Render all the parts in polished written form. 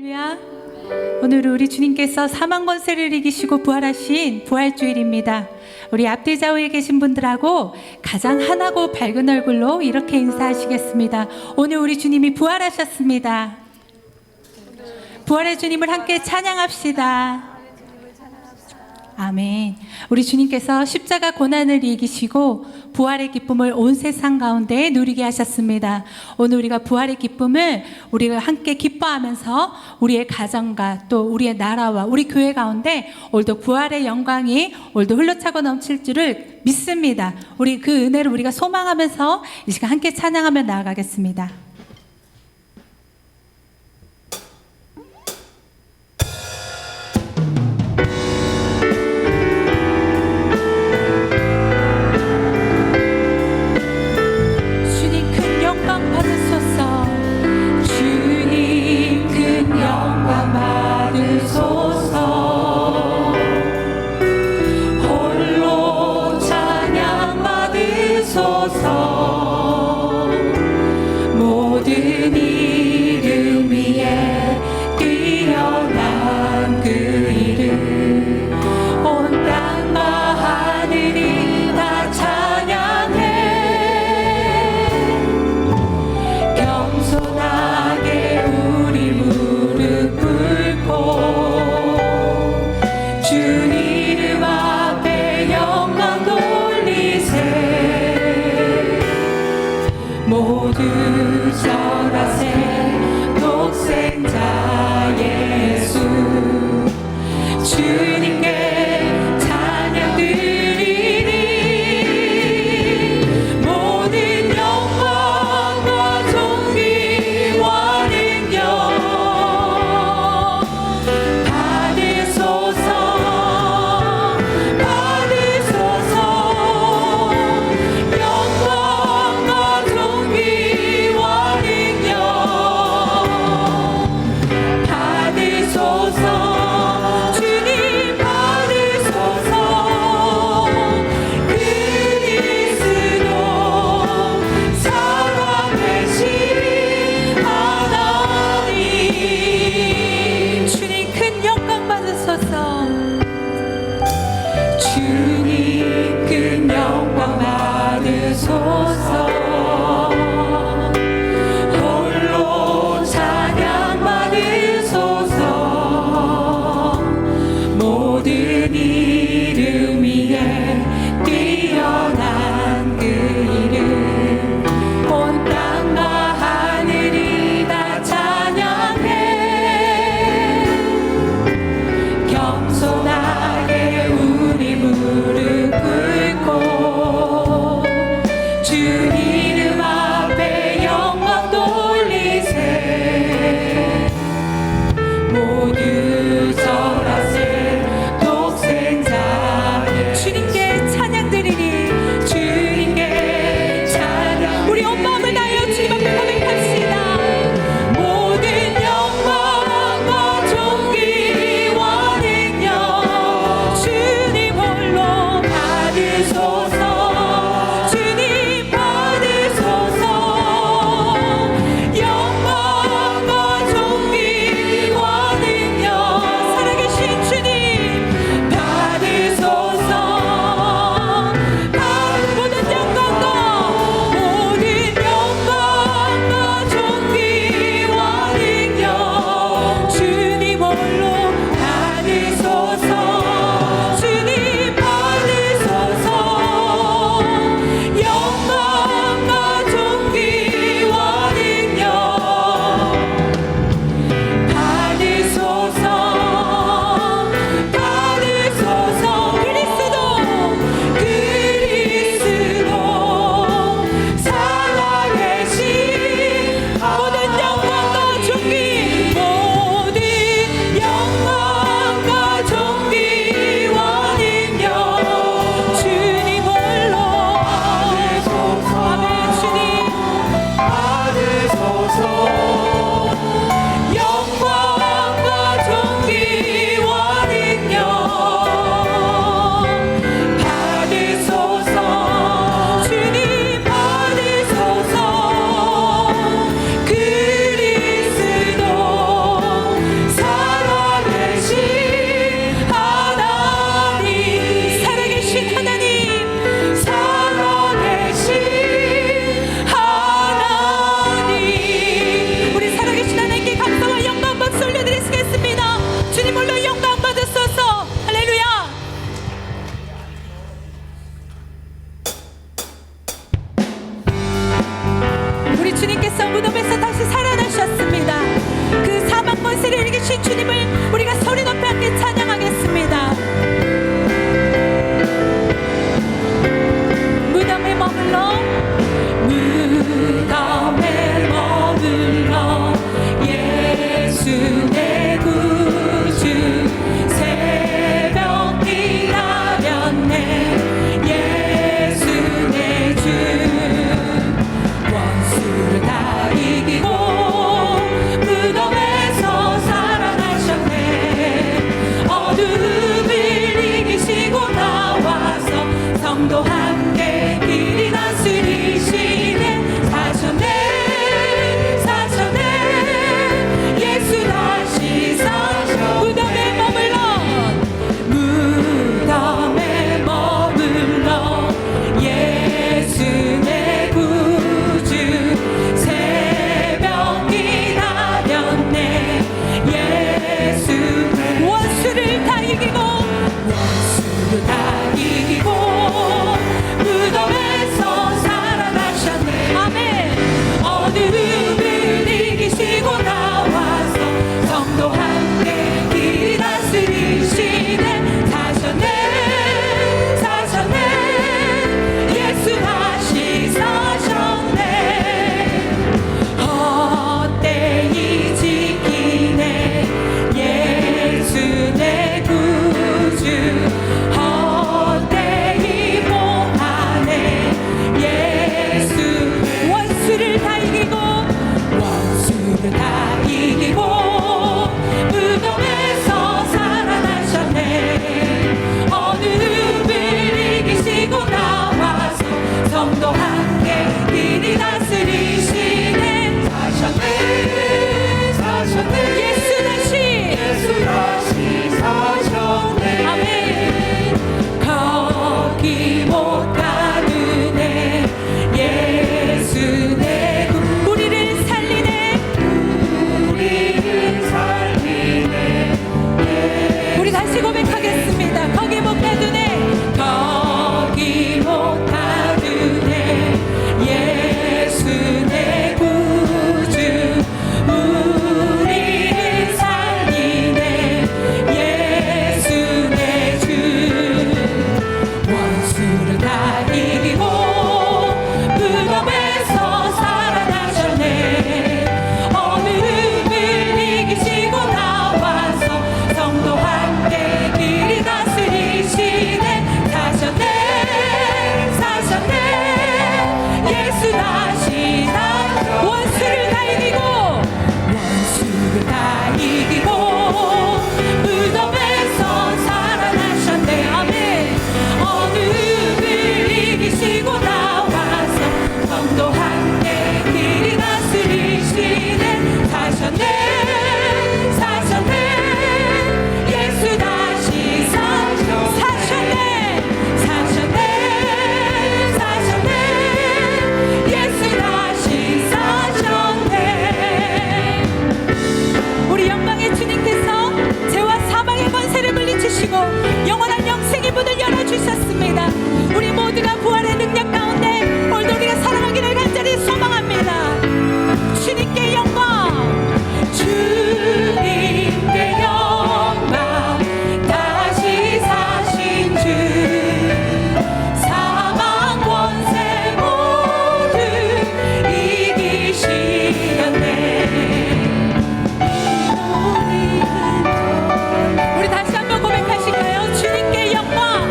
할렐루야. 오늘 우리 주님께서 사망 권세를 이기시고 부활하신 부활주일입니다. 우리 앞뒤 좌우에 계신 분들하고 가장 환하고 밝은 얼굴로 이렇게 인사하시겠습니다. 오늘 우리 주님이 부활하셨습니다. 부활의 주님을 함께 찬양합시다. 아멘. 우리 주님께서 십자가 고난을 이기시고 부활의 기쁨을 온 세상 가운데 누리게 하셨습니다. 오늘 우리가 부활의 기쁨을 우리가 함께 기뻐하면서 우리의 가정과 또 우리의 나라와 우리 교회 가운데 오늘도 부활의 영광이 오늘도 흘러차고 넘칠 줄을 믿습니다. 우리 그 은혜를 우리가 소망하면서 이 시간 함께 찬양하며 나아가겠습니다. 겸손하게 우리 무릎 꿇고 주님 무엇을 이기신 주님을 우리가 소리 높여 함께 찬양하겠습니다. 무덤에 머물러 예수 내 구주 새벽 기다렸네. 예수 내 주 원수를 다 이기고 무덤에서 살아나셨네. 어둠을 이기시고 나와서 성도 함께 길이 다스리시네. 사셨네 예수 다시 사셔. 무덤에 머물러 예수 내 구주 새벽 기다렸네. 예수 원수를 다 이기고 무덤에서 살아나셨네. 아멘. 어둠을 이기시고 나와서 성도 함께 길이 다스리시네. 사셨네 예수 다시 사셨네. 헛되이 지키네. 예수 내 구주 헛되이 보하네. 예수 원수를 다 이기고 무덤에서 살아나셨네. 어둠을 이기시고 나와서 성도 함께 길이 다스리시네. 사셨네 예수 다시 사셨네. 아멘. 거기 못 가느네. 예수 내 구 우리를 살리네. 우리 다시 고백하겠습니다. 거기 못 가두네. 거기 못 가두네. 예수 내 구주 우리를 살리네. 예수 내 주 원수를 다 이기고 무덤에서 살아나셨네. 어둠을 이기시고 나와서 성도 함께 길이 다스리시네. 사셨네 예수 다시 사셔. 원수를 다 이기고 무덤에서 살아나셨네. 아멘. 어둠을 이기시고 나와서 성도 함께 길이 다스리시네. 사셨네 예수 다시 사셨네. 예수 다시 사셨네. 우리 영광의 주님께서 죄와 사망의 권세를 물리치시고 영원한 영생의 문을 열어주셨습니다. 우리 모두가 부활의 능력 가운데 오늘도 우리가 살아가기를 간절히 소망합니다. 주님께 영광, 주님께 영광. 다시 사신 주 사망 권세 모두 이기시렸네. 우리 다시 한번 고백하실까요? 주님께 영광,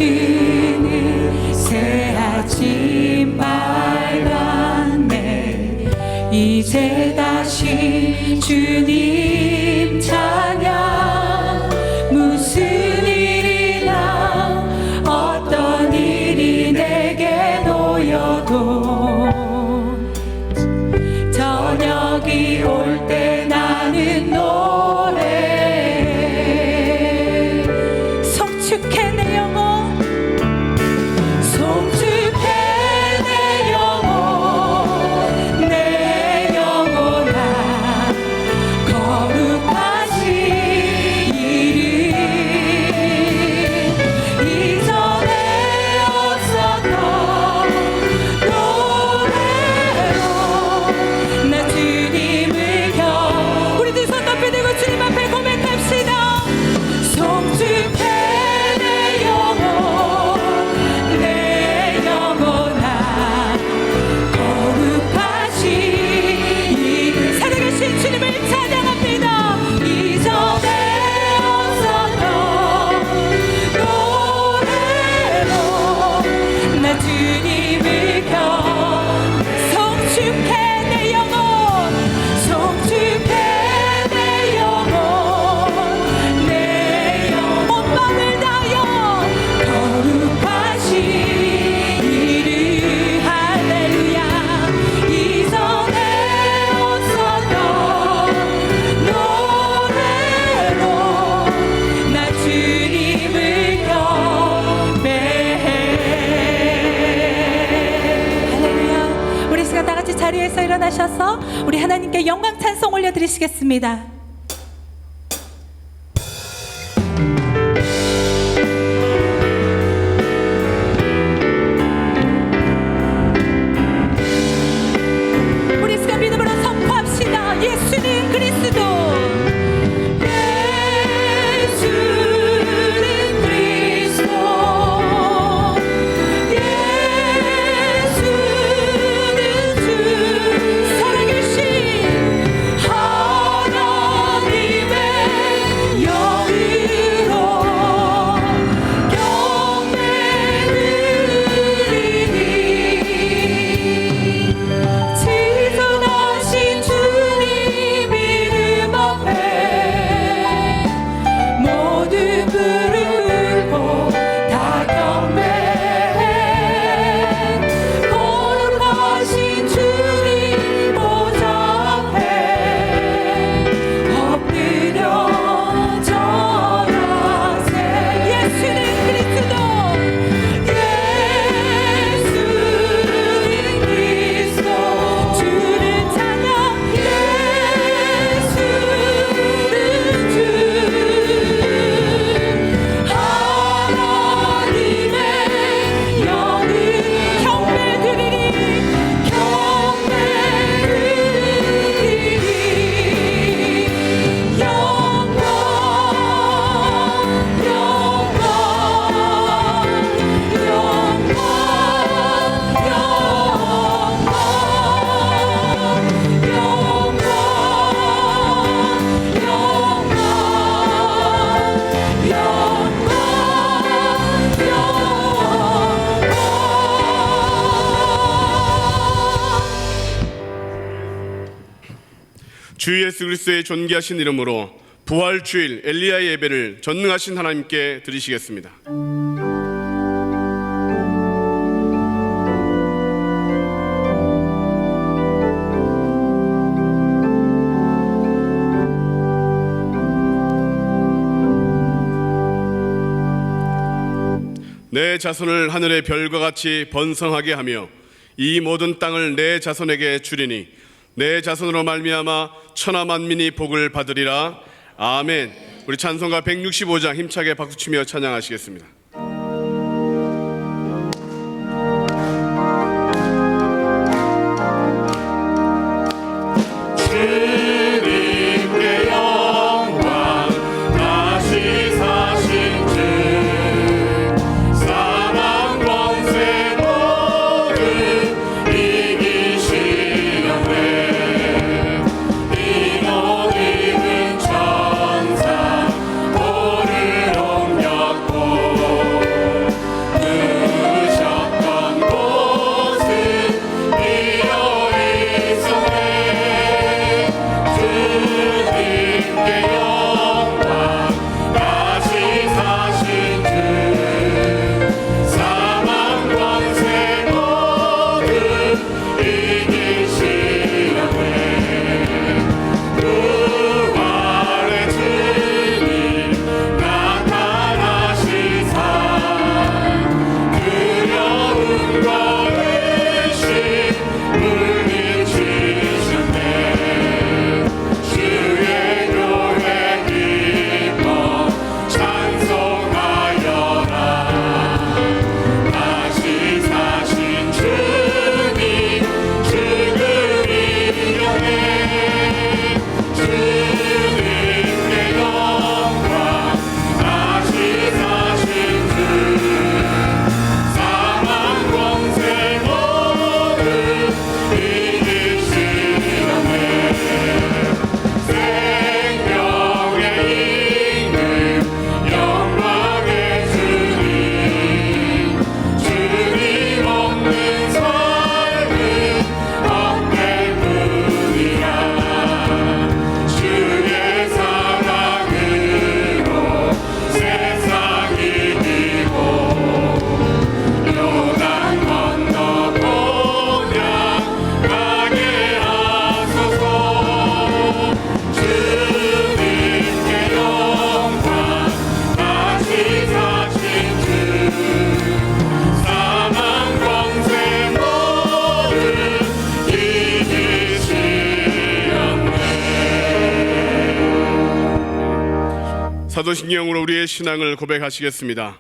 뛰는 새 아침 빨간 내 이제 다시 주님 찬양 무슨 일이나 어떤 일이 내게 놓여도 저녁이 올 때 나는 노래해 송축해 내 영혼 송축해 내 영혼 내 영혼아 거룩하신 이름 이전에 없었던 노래로 나 주님을 우리 두 손 높이 들고 주님 앞에 고백합시다. 송축해 내 영혼아 거룩하신 이름 살아계신 주님을 찬양합니다. 이전에 없었던 노래로 나 주님을 송축해 내 영혼 송축해 내 영혼 온 마음을 다하여 거룩하신 이름 할렐루야 이전에 없었던 노래로 나 주님을 경배해 할렐루야 우리 시간 다 같이 자리에서 일어나셔서 우리 하나님께 영광 찬송 올려드리시겠습니다. 우리 시간 믿음으로 선포합시다. 예수는 그리스도 예수는 그리스도 예수는 주 살아계신 하나님의 영으로 경배드리니 지존하신 주님 이름 앞에 모든 부르고 다 경배해 거룩하신 주님 보좌 앞에 엎드려 절하세 예수는 그리스도 예수는 그리스도 주를 찬양 예수는 주 하나님의 영을 경배드리리 영광 주 예수 그리스도의 존귀하신 이름으로 부활주일 엘리야의 예배를 전능하신 하나님께 드리시겠습니다. 내 자손을 하늘의 별과 같이 번성하게 하며 이 모든 땅을 내 자손에게 주리니 내 자손으로 말미암아 천하 만민이 복을 받으리라. 아멘. 우리 찬송가 165장 힘차게 박수치며 찬양하시겠습니다. 천사 오를 옮겼고 사도신경으로 우리의 신앙을 고백하시겠습니다.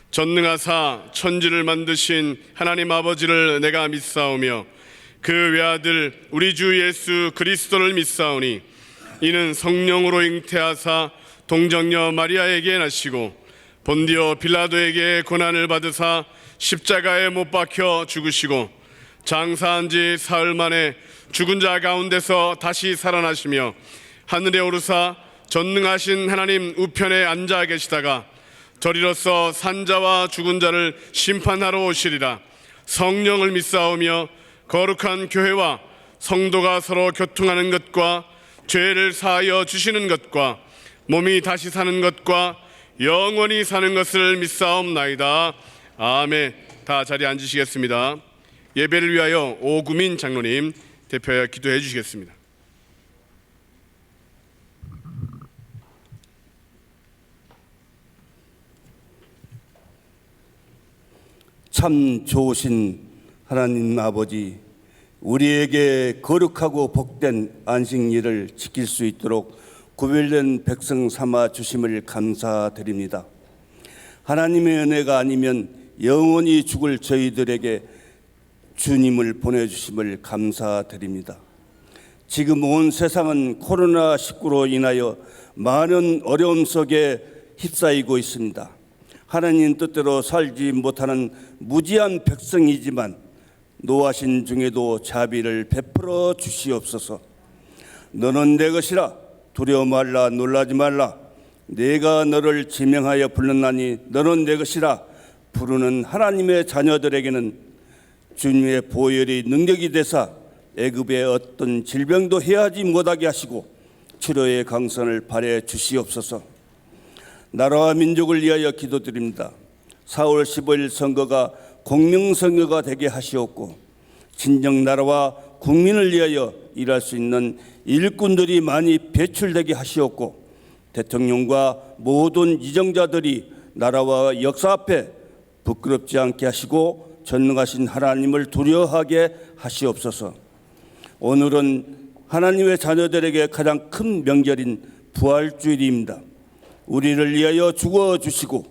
전능하사 천지를 만드신 하나님 아버지를 내가 믿사오며 그 외아들 우리 주 예수 그리스도를 믿사오니 이는 성령으로 잉태하사 동정녀 마리아에게 나시고 본디오 빌라도에게 고난을 받으사 십자가에 못 박혀 죽으시고 장사한 지 사흘 만에 죽은 자 가운데서 다시 살아나시며 하늘에 오르사 전능하신 하나님 우편에 앉아 계시다가 저리로서 산자와 죽은 자를 심판하러 오시리라. 성령을 믿사오며 거룩한 교회와 성도가 서로 교통하는 것과 죄를 사하여 주시는 것과 몸이 다시 사는 것과 영원히 사는 것을 믿사옵나이다. 아멘. 다 자리에 앉으시겠습니다. 예배를 위하여 오구민 장로님 대표하여 기도해 주시겠습니다. 참 좋으신 하나님 아버지, 우리에게 거룩하고 복된 안식일을 지킬 수 있도록 구별된 백성 삼아 주심을 감사드립니다. 하나님의 은혜가 아니면 영원히 죽을 저희들에게 주님을 보내주심을 감사드립니다. 지금 온 세상은 코로나19로 인하여 많은 어려움 속에 휩싸이고 있습니다. 하나님 뜻대로 살지 못하는 무지한 백성이지만 노하신 중에도 자비를 베풀어 주시옵소서. 너는 내 것이라 두려워 말라 놀라지 말라. 내가 너를 지명하여 불렀나니 너는 내 것이라. 부르는 하나님의 자녀들에게는 주님의 보혈이 능력이 되사 애굽의 어떤 질병도 해하지 못하게 하시고 치료의 강선을 발해 주시옵소서. 나라와 민족을 위하여 기도드립니다. 4월 15일 선거가 공명선거가 되게 하시옵고 진정 나라와 국민을 위하여 일할 수 있는 일꾼들이 많이 배출되게 하시옵고 대통령과 모든 이정자들이 나라와 역사 앞에 부끄럽지 않게 하시고 전능하신 하나님을 두려워하게 하시옵소서. 오늘은 하나님의 자녀들에게 가장 큰 명절인 부활주일입니다. 우리를 위하여 죽어주시고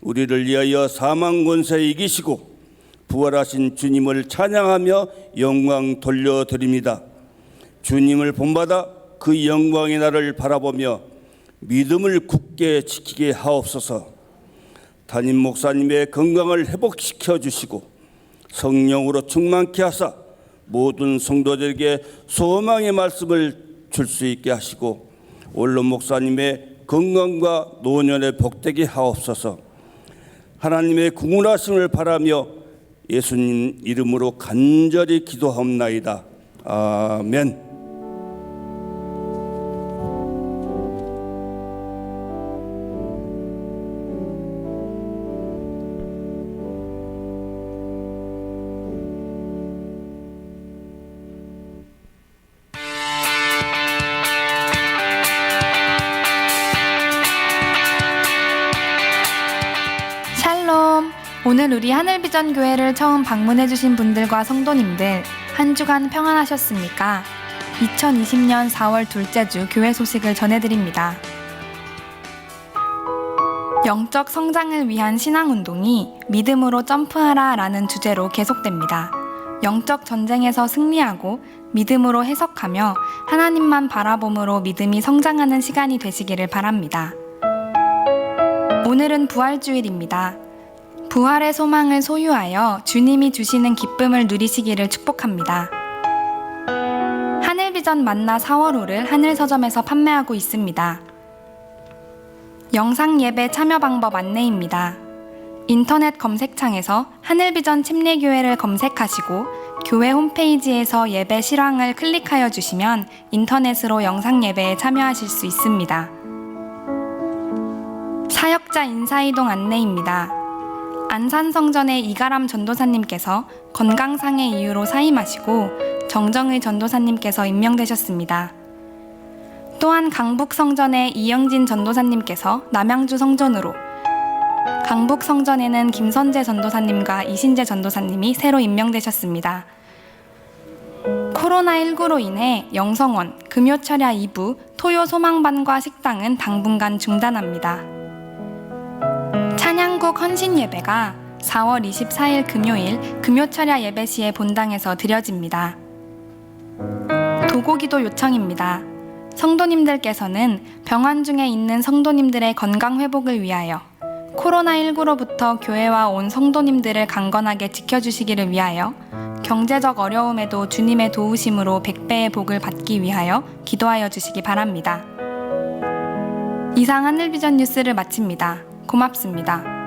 우리를 위하여 사망 권세 이기시고 부활하신 주님을 찬양하며 영광 돌려드립니다. 주님을 본받아 그 영광의 날을 바라보며 믿음을 굳게 지키게 하옵소서. 담임 목사님의 건강을 회복시켜 주시고 성령으로 충만케 하사 모든 성도들에게 소망의 말씀을 줄 수 있게 하시고 원로 목사님의 건강과 노년에 복되게 하옵소서. 하나님의 구원하심을 바라며 예수님 이름으로 간절히 기도하옵나이다. 아멘. 샬롬! 오늘 우리 하늘비전 교회를 처음 방문해주신 분들과 성도님들 한 주간 평안하셨습니까? 2020년 4월 둘째 주 교회 소식을 전해드립니다. 영적 성장을 위한 신앙운동이 믿음으로 점프하라 라는 주제로 계속됩니다. 영적 전쟁에서 승리하고 믿음으로 해석하며 하나님만 바라봄으로 믿음이 성장하는 시간이 되시기를 바랍니다. 오늘은 부활주일입니다. 부활의 소망을 소유하여 주님이 주시는 기쁨을 누리시기를 축복합니다. 하늘비전 만나 4월호를 하늘서점에서 판매하고 있습니다. 영상 예배 참여 방법 안내입니다. 인터넷 검색창에서 하늘비전 침례교회를 검색하시고 교회 홈페이지에서 예배 실황을 클릭하여 주시면 인터넷으로 영상 예배에 참여하실 수 있습니다. 사역자 인사이동 안내입니다. 안산성전의 이가람 전도사님께서 건강상의 이유로 사임하시고 정정의 전도사님께서 임명되셨습니다. 또한 강북성전의 이영진 전도사님께서 남양주 성전으로, 강북성전에는 김선재 전도사님과 이신재 전도사님이 새로 임명되셨습니다. 코로나19로 인해 영성원, 금요철야 2부, 토요 소망반과 식당은 당분간 중단합니다. 찬양국 헌신 예배가 4월 24일 금요일 금요철야 예배 시에 본당에서 드려집니다. 도고기도 요청입니다. 성도님들께서는 병원 중에 있는 성도님들의 건강 회복을 위하여 코로나19로부터 교회와 온 성도님들을 강건하게 지켜주시기를 위하여 경제적 어려움에도 주님의 도우심으로 100배의 복을 받기 위하여 기도하여 주시기 바랍니다. 이상 하늘비전 뉴스를 마칩니다. 고맙습니다.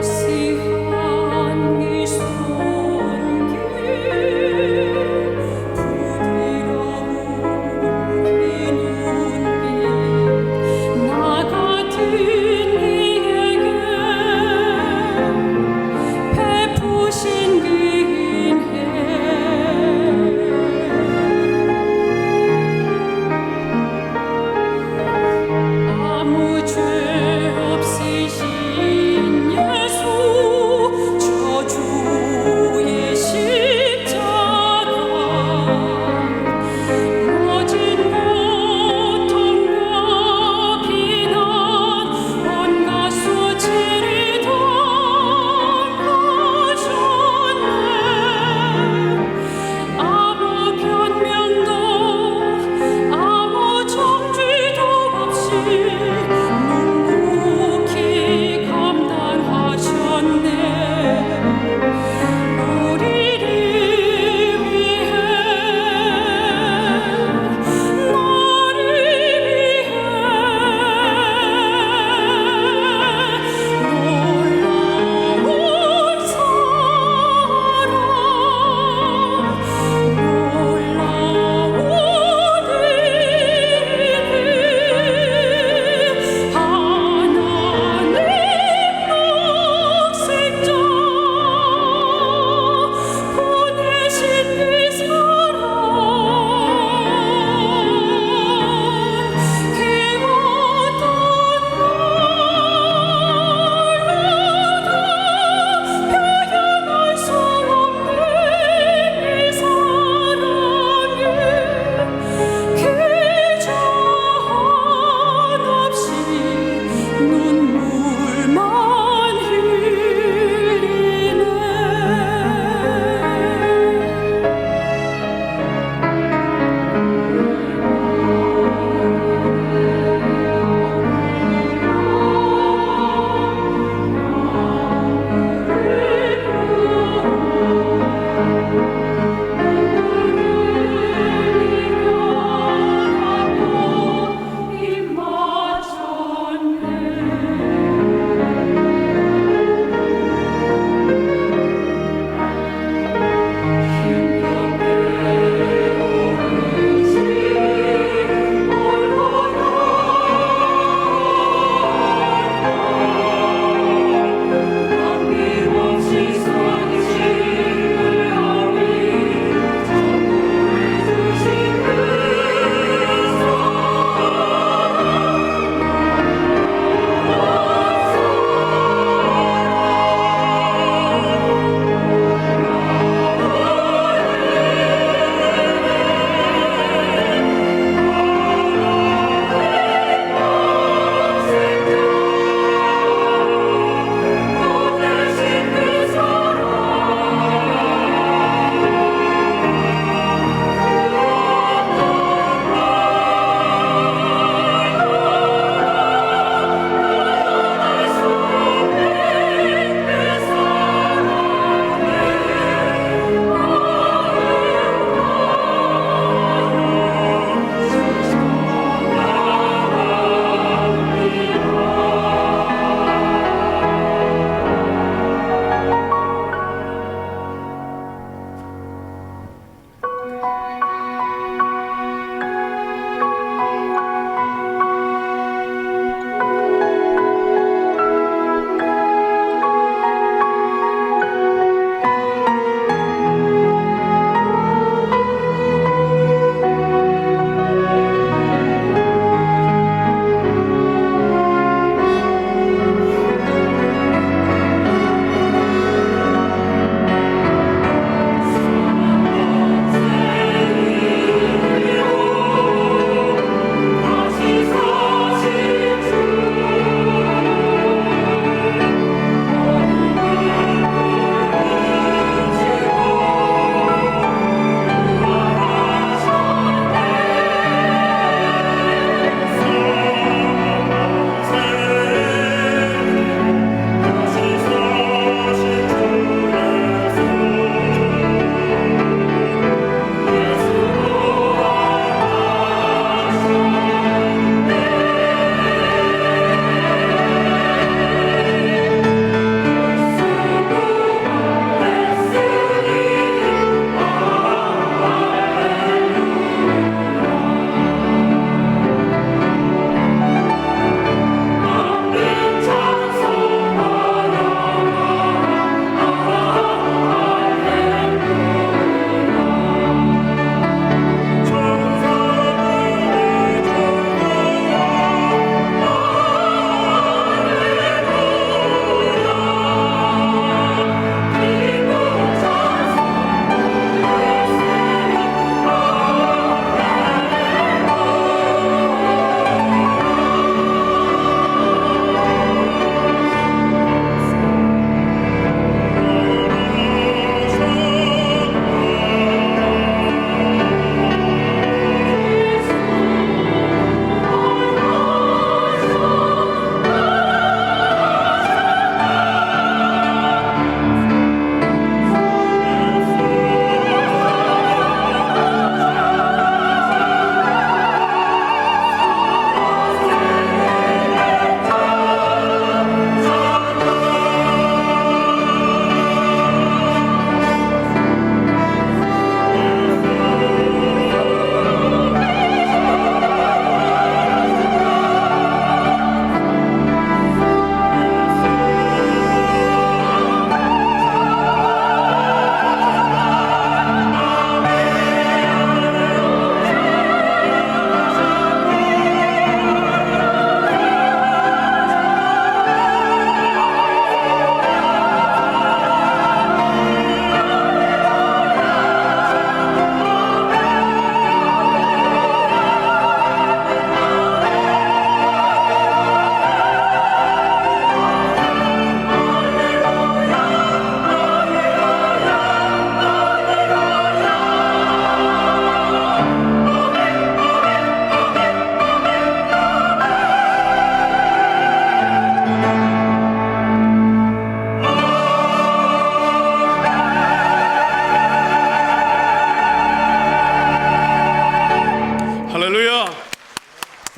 다시 한이 손길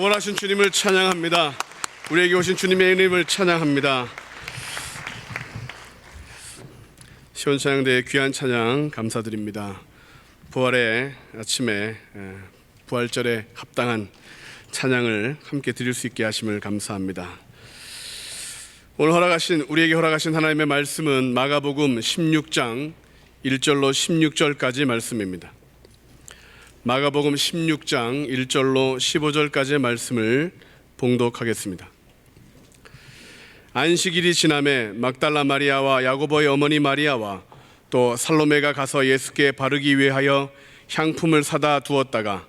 부활하신 주님을 찬양합니다. 우리에게 오신 주님의 이름을 찬양합니다. 시온찬양대의 귀한 찬양 감사드립니다. 부활의 아침에 부활절에 합당한 찬양을 함께 드릴 수 있게 하심을 감사합니다. 오늘 우리에게 허락하신 하나님의 말씀은 마가복음 16장 1절로 16절까지 말씀입니다. 마가복음 16장 1절로 15절까지의 말씀을 봉독하겠습니다. 안식일이 지남에 막달라 마리아와 야고보의 어머니 마리아와 또 살로메가 가서 예수께 바르기 위하여 향품을 사다 두었다가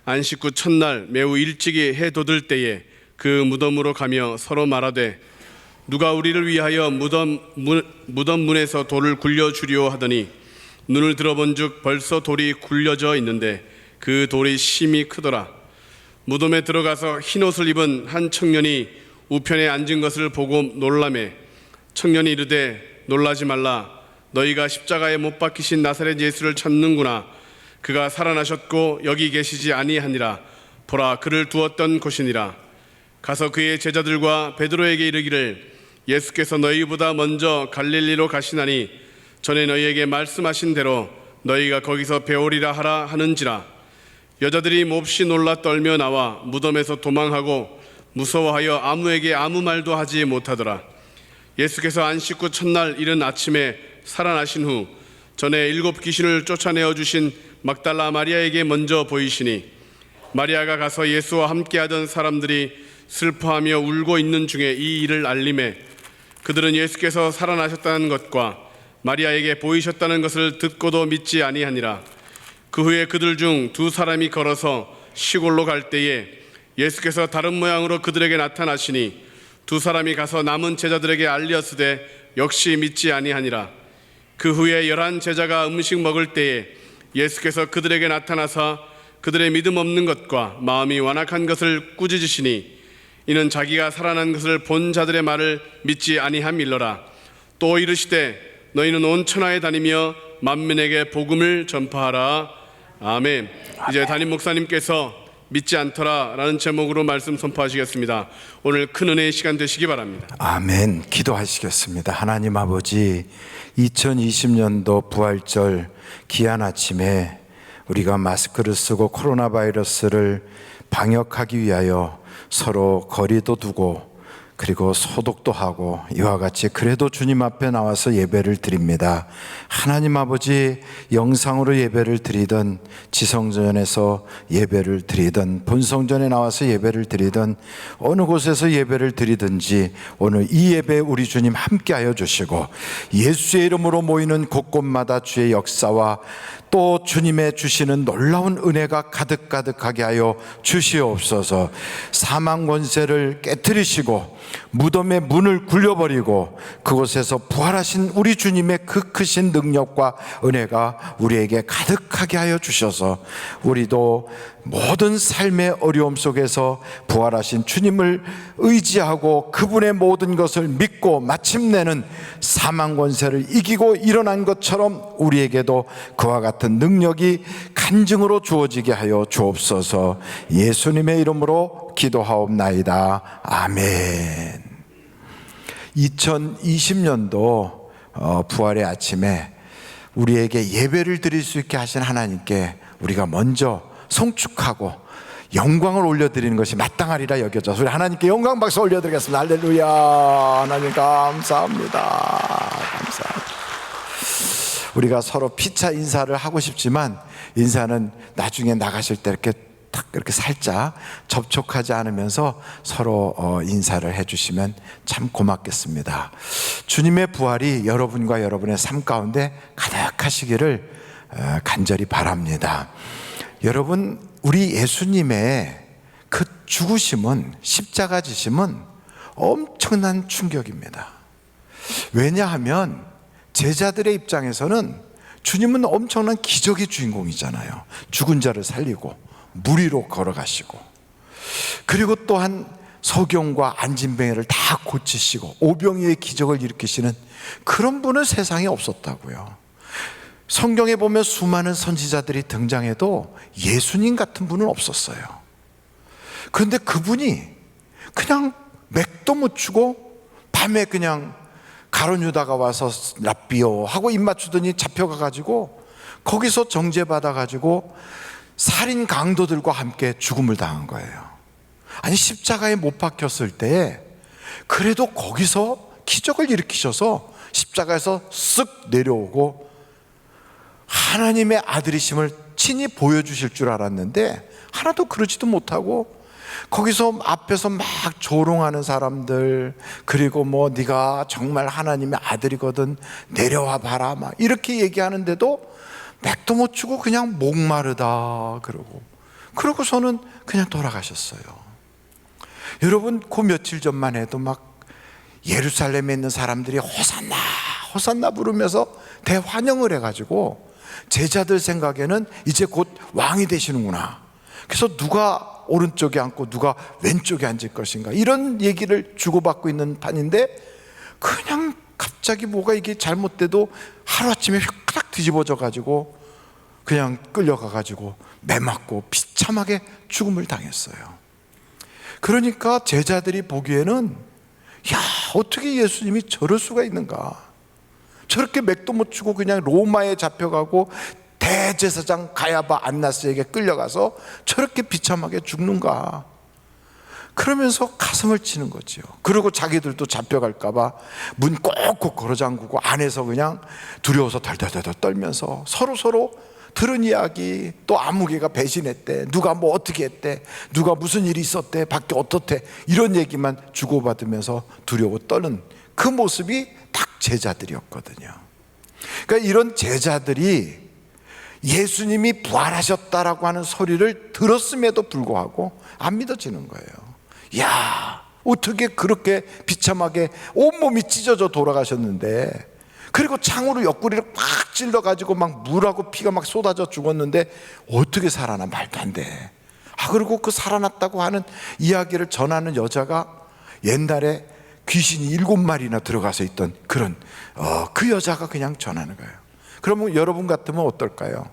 안식 후 첫날 매우 일찍이 해 돋을 때에 그 무덤으로 가며 서로 말하되 누가 우리를 위하여 무덤 문에서 돌을 굴려주려 하더니 눈을 들어본즉 벌써 돌이 굴려져 있는데 그 돌이 심히 크더라. 무덤에 들어가서 흰옷을 입은 한 청년이 우편에 앉은 것을 보고 놀라매 청년이 이르되 놀라지 말라. 너희가 십자가에 못 박히신 나사렛 예수를 찾는구나. 그가 살아나셨고 여기 계시지 아니하니라. 보라, 그를 두었던 곳이니라. 가서 그의 제자들과 베드로에게 이르기를 예수께서 너희보다 먼저 갈릴리로 가시나니 전에 너희에게 말씀하신 대로 너희가 거기서 배우리라 하라 하는지라. 여자들이 몹시 놀라 떨며 나와 무덤에서 도망하고 무서워하여 아무에게 아무 말도 하지 못하더라. 예수께서 안식 후 첫날 이른 아침에 살아나신 후 전에 7 귀신을 쫓아내어 주신 막달라 마리아에게 먼저 보이시니 마리아가 가서 예수와 함께하던 사람들이 슬퍼하며 울고 있는 중에 이 일을 알림해 그들은 예수께서 살아나셨다는 것과 마리아에게 보이셨다는 것을 듣고도 믿지 아니하니라. 그 후에 그들 중 2 사람이 걸어서 시골로 갈 때에 예수께서 다른 모양으로 그들에게 나타나시니 2 사람이 가서 남은 제자들에게 알렸으되 역시 믿지 아니하니라. 그 후에 11 제자가 음식 먹을 때에 예수께서 그들에게 나타나사 그들의 믿음 없는 것과 마음이 완악한 것을 꾸짖으시니 이는 자기가 살아난 것을 본 자들의 말을 믿지 아니함일러라. 또 이르시되 너희는 온 천하에 다니며 만민에게 복음을 전파하라. 아멘. 이제 담임 목사님께서 믿지 않더라 라는 제목으로 말씀 선포하시겠습니다. 오늘 큰 은혜의 시간 되시기 바랍니다. 아멘. 기도하시겠습니다. 하나님 아버지, 2020년도 부활절 귀한 아침에 우리가 마스크를 쓰고 코로나 바이러스를 방역하기 위하여 서로 거리도 두고 그리고 소독도 하고 이와 같이 그래도 주님 앞에 나와서 예배를 드립니다. 하나님 아버지, 영상으로 예배를 드리든 지성전에서 예배를 드리든 본성전에 나와서 예배를 드리든 어느 곳에서 예배를 드리든지 오늘 이 예배에 우리 주님 함께하여 주시고 예수의 이름으로 모이는 곳곳마다 주의 역사와 또 주님의 주시는 놀라운 은혜가 가득가득하게 하여 주시옵소서. 사망 권세를 깨뜨리시고 무덤의 문을 굴려버리고 그곳에서 부활하신 우리 주님의 그 크신 능력과 은혜가 우리에게 가득하게 하여 주셔서 우리도 모든 삶의 어려움 속에서 부활하신 주님을 의지하고 그분의 모든 것을 믿고 마침내는 사망 권세를 이기고 일어난 것처럼 우리에게도 그와 같은 능력이 간증으로 주어지게 하여 주옵소서. 예수님의 이름으로 기도하옵나이다. 아멘. 2020년도 부활의 아침에 우리에게 예배를 드릴 수 있게 하신 하나님께 우리가 먼저 송축하고 영광을 올려드리는 것이 마땅하리라 여겨져서 우리 하나님께 영광 박수 올려드리겠습니다. 할렐루야. 하나님 감사합니다. 감사합니다. 우리가 서로 피차 인사를 하고 싶지만 인사는 나중에 나가실 때 이렇게 탁 이렇게 살짝 접촉하지 않으면서 서로 인사를 해주시면 참 고맙겠습니다. 주님의 부활이 여러분과 여러분의 삶 가운데 가득하시기를 간절히 바랍니다. 여러분, 우리 예수님의 그 죽으심은, 십자가 지심은 엄청난 충격입니다. 왜냐하면 제자들의 입장에서는 주님은 엄청난 기적의 주인공이잖아요. 죽은 자를 살리고 물 위로 걸어가시고 그리고 또한 소경과 안진뱅이를 다 고치시고 오병이의 기적을 일으키시는 그런 분은 세상에 없었다고요. 성경에 보면 수많은 선지자들이 등장해도 예수님 같은 분은 없었어요. 그런데 그분이 그냥 맥도 못 추고 밤에 그냥 가룟 유다가 와서 랍비요 하고 입 맞추더니 잡혀가가지고 거기서 정죄받아가지고 살인 강도들과 함께 죽음을 당한 거예요. 아니, 십자가에 못 박혔을 때 그래도 거기서 기적을 일으키셔서 십자가에서 쓱 내려오고 하나님의 아들이심을 친히 보여주실 줄 알았는데 하나도 그러지도 못하고 거기서 앞에서 막 조롱하는 사람들, 그리고 뭐 네가 정말 하나님의 아들이거든 내려와 봐라 막 이렇게 얘기하는데도 맥도 못 추고 그냥 목마르다 그러고서는 그냥 돌아가셨어요. 여러분, 그 며칠 전만 해도 막 예루살렘에 있는 사람들이 호산나 호산나 부르면서 대환영을 해가지고 제자들 생각에는 이제 곧 왕이 되시는구나, 그래서 누가 오른쪽에 앉고 누가 왼쪽에 앉을 것인가 이런 얘기를 주고받고 있는 판인데, 그냥 갑자기 뭐가 이게 잘못돼도 하루아침에 휙딱 뒤집어져 가지고 그냥 끌려가가지고 매맞고 비참하게 죽음을 당했어요. 그러니까 제자들이 보기에는 야, 어떻게 예수님이 저럴 수가 있는가, 저렇게 맥도 못 추고 그냥 로마에 잡혀가고 대제사장 가야바 안나스에게 끌려가서 저렇게 비참하게 죽는가, 그러면서 가슴을 치는 거지요. 그리고 자기들도 잡혀갈까봐 문 꼭꼭 걸어 잠그고 안에서 그냥 두려워서 덜덜덜 떨면서 서로 들은 이야기, 또 아무개가 배신했대, 누가 뭐 어떻게 했대, 누가 무슨 일이 있었대, 밖에 어떻대, 이런 얘기만 주고받으면서 두려워 떠는 그 모습이 딱 제자들이었거든요. 그러니까 이런 제자들이 예수님이 부활하셨다라고 하는 소리를 들었음에도 불구하고 안 믿어지는 거예요. 야, 어떻게 그렇게 비참하게 온몸이 찢어져 돌아가셨는데, 그리고 창으로 옆구리를 팍 찔러가지고 막 물하고 피가 막 쏟아져 죽었는데 어떻게 살아나, 말도 안 돼. 그리고 그 살아났다고 하는 이야기를 전하는 여자가 옛날에 귀신이 7마리나 들어가서 있던 그런 그 여자가 그냥 전하는 거예요. 그러면 여러분 같으면 어떨까요?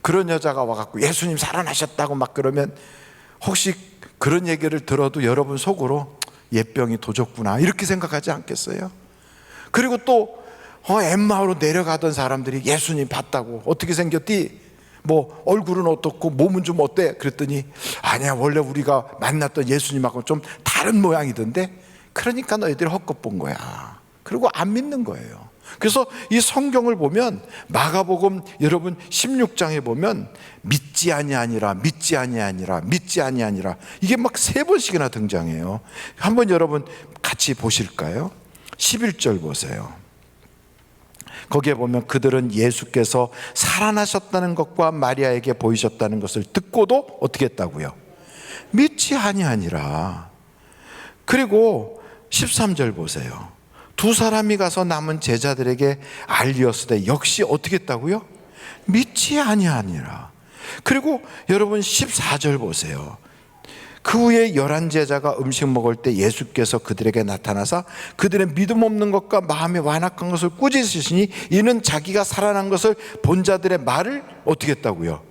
그런 여자가 와갖고 예수님 살아나셨다고 막 그러면 혹시 그런 얘기를 들어도 여러분 속으로 옛병이 도졌구나 이렇게 생각하지 않겠어요? 그리고 또 엠마오로 내려가던 사람들이 예수님 봤다고, 어떻게 생겼디? 뭐 얼굴은 어떻고 몸은 좀 어때? 그랬더니 아니야, 원래 우리가 만났던 예수님하고 좀 다른 모양이던데, 그러니까 너희들이 헛것 본 거야. 그리고 안 믿는 거예요. 그래서 이 성경을 보면 마가복음 여러분 16장에 보면 믿지 아니하니라, 믿지 아니하니라, 믿지 아니하니라, 이게 막 3번씩이나 등장해요. 한번 여러분 같이 보실까요? 11절 보세요. 거기에 보면 그들은 예수께서 살아나셨다는 것과 마리아에게 보이셨다는 것을 듣고도 어떻게 했다고요? 믿지 아니하니라. 그리고 13절 보세요. 2사람이 가서 남은 제자들에게 알리었으되 역시 어떻게 했다고요? 믿지 아니하니라. 그리고 여러분 14절 보세요. 그 후에 11제자가 음식 먹을 때 예수께서 그들에게 나타나사 그들의 믿음 없는 것과 마음에 완악한 것을 꾸짖으시니 이는 자기가 살아난 것을 본 자들의 말을 어떻게 했다고요?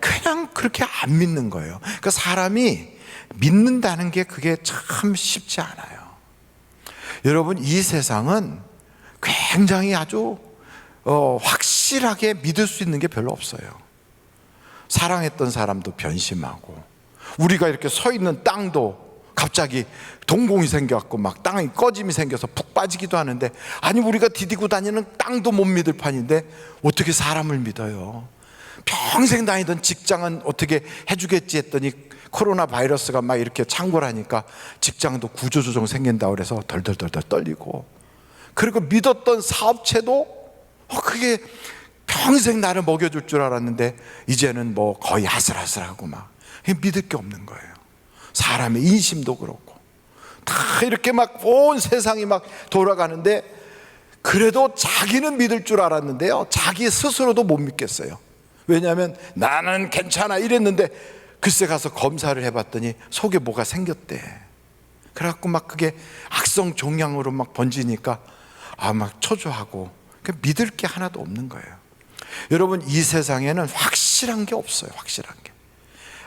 그냥 그렇게 안 믿는 거예요. 그러니까 사람이 믿는다는 게 그게 참 쉽지 않아요. 여러분, 이 세상은 굉장히 아주 확실하게 믿을 수 있는 게 별로 없어요. 사랑했던 사람도 변심하고, 우리가 이렇게 서 있는 땅도 갑자기 동공이 생겨갖고 막 땅이 꺼짐이 생겨서 푹 빠지기도 하는데, 아니 우리가 디디고 다니는 땅도 못 믿을 판인데 어떻게 사람을 믿어요? 평생 다니던 직장은 어떻게 해주겠지 했더니 코로나 바이러스가 막 이렇게 창궐하니까 직장도 구조조정 생긴다고 그래서 덜덜덜덜 떨리고, 그리고 믿었던 사업체도 그게 평생 나를 먹여줄 줄 알았는데 이제는 뭐 거의 아슬아슬하고 막 믿을 게 없는 거예요. 사람의 인심도 그렇고 다 이렇게 막 온 세상이 막 돌아가는데, 그래도 자기는 믿을 줄 알았는데요, 자기 스스로도 못 믿겠어요. 왜냐하면 나는 괜찮아 이랬는데 글쎄 가서 검사를 해봤더니 속에 뭐가 생겼대. 그래갖고 막 그게 악성 종양으로 막 번지니까 막 초조하고 믿을 게 하나도 없는 거예요. 여러분, 이 세상에는 확실한 게 없어요. 확실한 게.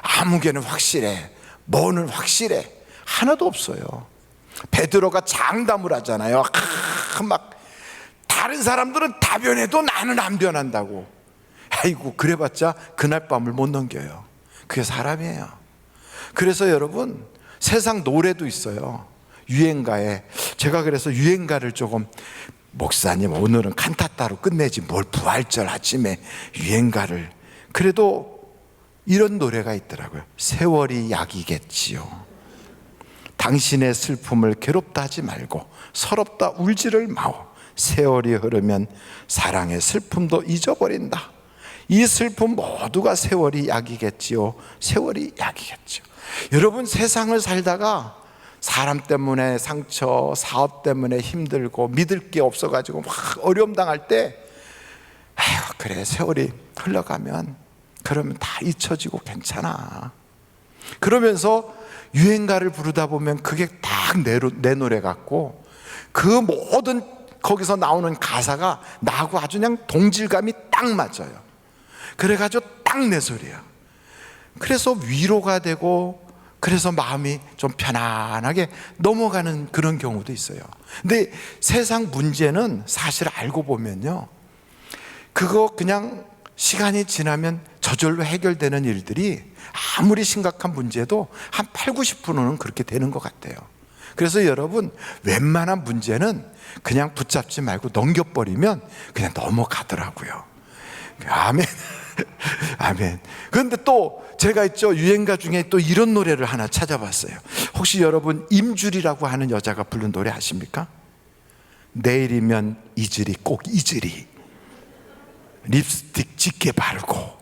아무개는 확실해, 뭐는 확실해, 하나도 없어요. 베드로가 장담을 하잖아요. 막 다른 사람들은 다 변해도 나는 안 변한다고. 아이고, 그래봤자 그날 밤을 못 넘겨요. 그게 사람이에요. 그래서 여러분, 세상 노래도 있어요. 유행가에. 제가 그래서 유행가를 조금, 목사님 오늘은 칸타타로 끝내지 뭘 부활절 아침에 유행가를. 그래도 이런 노래가 있더라고요. 세월이 약이겠지요. 당신의 슬픔을 괴롭다 하지 말고 서럽다 울지를 마오. 세월이 흐르면 사랑의 슬픔도 잊어버린다. 이 슬픔 모두가 세월이 약이겠지요. 세월이 약이겠지요. 여러분, 세상을 살다가 사람 때문에 상처, 사업 때문에 힘들고 믿을 게 없어가지고 막 어려움 당할 때, 아휴, 그래, 세월이 흘러가면 그러면 다 잊혀지고 괜찮아. 그러면서 유행가를 부르다 보면 그게 딱 내 노래 같고, 그 모든 거기서 나오는 가사가 나하고 아주 그냥 동질감이 딱 맞아요. 그래가지고 딱 내 소리야. 그래서 위로가 되고, 그래서 마음이 좀 편안하게 넘어가는 그런 경우도 있어요. 근데 세상 문제는 사실 알고 보면요, 그거 그냥 시간이 지나면 저절로 해결되는 일들이 아무리 심각한 문제도 한 80~90%는 그렇게 되는 것 같아요. 그래서 여러분, 웬만한 문제는 그냥 붙잡지 말고 넘겨버리면 그냥 넘어가더라고요. 아멘. 아멘. 그런데 또 제가 있죠, 유행가 중에 또 이런 노래를 하나 찾아봤어요. 혹시 여러분 임주리라고 하는 여자가 부른 노래 아십니까? 내일이면 잊으리, 꼭 잊으리. 립스틱 짙게 바르고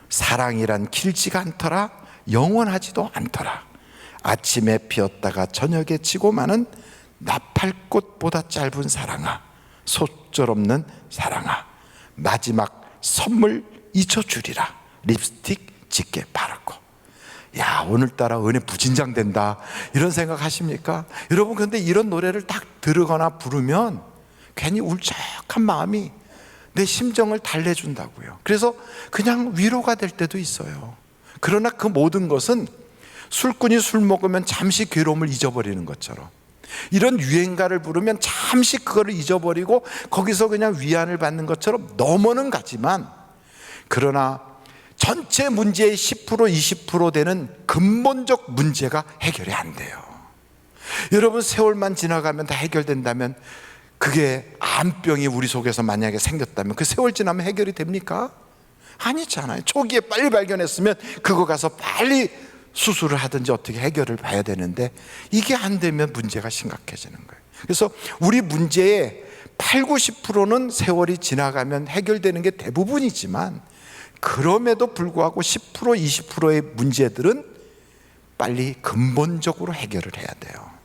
사랑이란 길지가 않더라, 영원하지도 않더라. 아침에 피었다가 저녁에 지고 마는 나팔꽃보다 짧은 사랑아, 소절없는 사랑아, 마지막 선물 잊어주리라. 립스틱 짙게 바르고. 야, 오늘따라 은혜 부진장된다, 이런 생각 하십니까? 여러분, 근데 이런 노래를 딱 들으거나 부르면 괜히 울적한 마음이 내 심정을 달래준다고요. 그래서 그냥 위로가 될 때도 있어요. 그러나 그 모든 것은 술꾼이 술 먹으면 잠시 괴로움을 잊어버리는 것처럼, 이런 유행가를 부르면 잠시 그거를 잊어버리고 거기서 그냥 위안을 받는 것처럼 넘어는 가지만, 그러나 전체 문제의 10%, 20% 되는 근본적 문제가 해결이 안 돼요. 여러분, 세월만 지나가면 다 해결된다면, 그게 암병이 우리 속에서 만약에 생겼다면 그 세월 지나면 해결이 됩니까? 아니잖아요. 초기에 빨리 발견했으면 그거 가서 빨리 수술을 하든지 어떻게 해결을 봐야 되는데, 이게 안 되면 문제가 심각해지는 거예요. 그래서 우리 문제의 80~90%는 세월이 지나가면 해결되는 게 대부분이지만, 그럼에도 불구하고 10%, 20%의 문제들은 빨리 근본적으로 해결을 해야 돼요.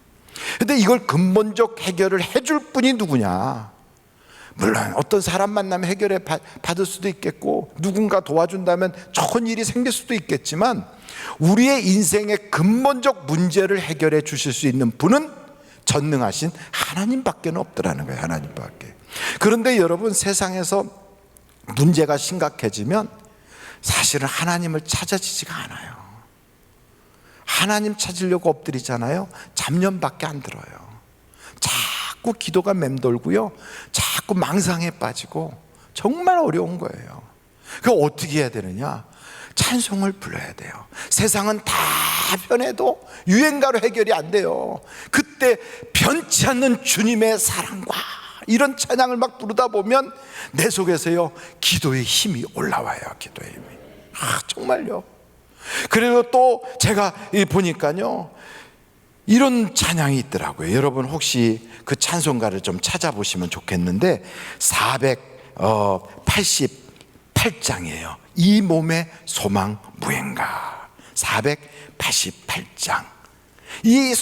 근데 이걸 근본적 해결을 해줄 분이 누구냐? 물론 어떤 사람 만나면 해결해 받을 수도 있겠고, 누군가 도와준다면 좋은 일이 생길 수도 있겠지만, 우리의 인생의 근본적 문제를 해결해 주실 수 있는 분은 전능하신 하나님밖에 없더라는 거예요. 하나님밖에. 그런데 여러분, 세상에서 문제가 심각해지면 사실은 하나님을 찾아지지가 않아요. 하나님 찾으려고 엎드리잖아요. 잡념밖에 안 들어요. 자꾸 기도가 맴돌고요, 자꾸 망상에 빠지고, 정말 어려운 거예요. 그럼 어떻게 해야 되느냐? 찬송을 불러야 돼요. 세상은 다 변해도 유행가로 해결이 안 돼요. 그때 변치 않는 주님의 사랑과 이런 찬양을 막 부르다 보면 내 속에서요, 기도의 힘이 올라와요. 기도의 힘이. 정말요. 그리고 또 제가 보니까요, 이런 찬양이 있더라고요. 여러분 혹시 그 찬송가를 좀 찾아보시면 좋겠는데, 488장이에요. 이 몸의 소망 무행가. 488장. 이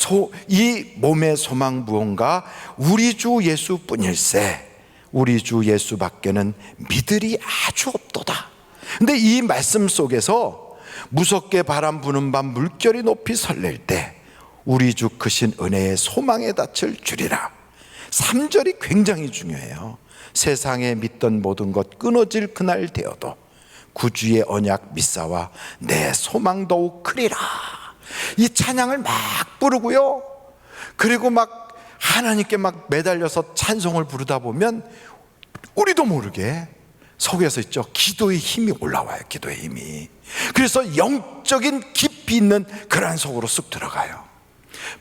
몸의 소망 무언가 우리 주 예수뿐일세. 우리 주 예수밖에는 믿으리 아주 없도다. 근데 이 말씀 속에서 무섭게 바람 부는 밤 물결이 높이 설렐 때 우리 주 크신 은혜의 소망에 닿을 주리라. 3절이 굉장히 중요해요. 세상에 믿던 모든 것 끊어질 그날 되어도 구주의 언약 믿사와 내 소망 더욱 크리라. 이 찬양을 막 부르고요, 그리고 막 하나님께 막 매달려서 찬송을 부르다 보면 우리도 모르게 속에서 있죠, 기도의 힘이 올라와요. 기도의 힘이. 그래서 영적인 깊이 있는 그러한 속으로 쑥 들어가요.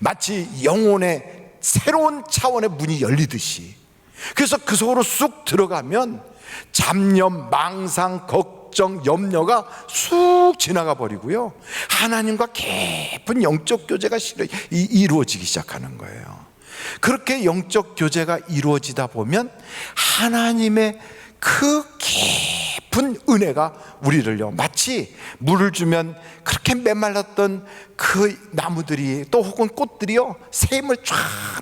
마치 영혼의 새로운 차원의 문이 열리듯이. 그래서 그 속으로 쑥 들어가면 잡념, 망상, 걱정, 염려가 쑥 지나가 버리고요, 하나님과 깊은 영적 교제가 이루어지기 시작하는 거예요. 그렇게 영적 교제가 이루어지다 보면 하나님의 그 깊은 은혜가 우리를요, 마치 물을 주면 그렇게 메말랐던 그 나무들이 또 혹은 꽃들이요, 새 힘을 쫙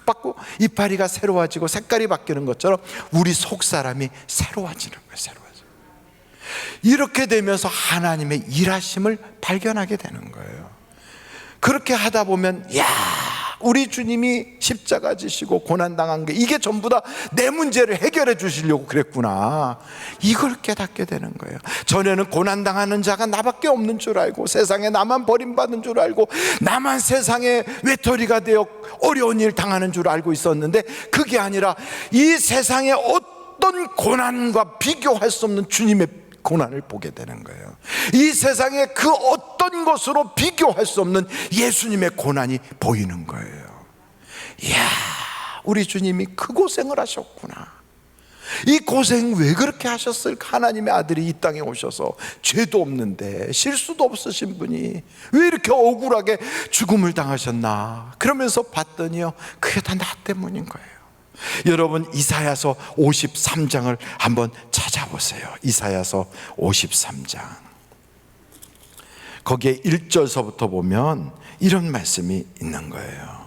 받고 이파리가 새로워지고 색깔이 바뀌는 것처럼 우리 속 사람이 새로워지는 거예요. 새로워지는. 이렇게 되면서 하나님의 일하심을 발견하게 되는 거예요. 그렇게 하다 보면, 야, 우리 주님이 십자가 지시고 고난당한 게 이게 전부 다 내 문제를 해결해 주시려고 그랬구나, 이걸 깨닫게 되는 거예요. 전에는 고난당하는 자가 나밖에 없는 줄 알고, 세상에 나만 버림받은 줄 알고, 나만 세상에 외톨이가 되어 어려운 일 당하는 줄 알고 있었는데, 그게 아니라 이 세상의 어떤 고난과 비교할 수 없는 주님의 고난을 보게 되는 거예요. 이 세상의 그 어떤 것으로 비교할 수 없는 예수님의 고난이 보이는 거예요. 이야, 우리 주님이 그 고생을 하셨구나. 이 고생 왜 그렇게 하셨을까? 하나님의 아들이 이 땅에 오셔서 죄도 없는데, 실수도 없으신 분이 왜 이렇게 억울하게 죽음을 당하셨나? 그러면서 봤더니요, 그게 다 나 때문인 거예요. 여러분, 이사야서 53장을 한번 찾아보세요. 이사야서 53장. 거기에 1절서부터 보면 이런 말씀이 있는 거예요.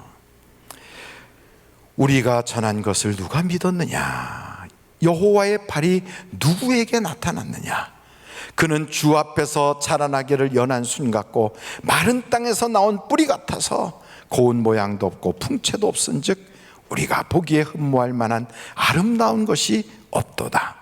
우리가 전한 것을 누가 믿었느냐? 여호와의 팔이 누구에게 나타났느냐? 그는 주 앞에서 자라나기를 연한 순 같고 마른 땅에서 나온 뿌리 같아서 고운 모양도 없고 풍채도 없은즉 우리가 보기에 흠모할 만한 아름다운 것이 없도다.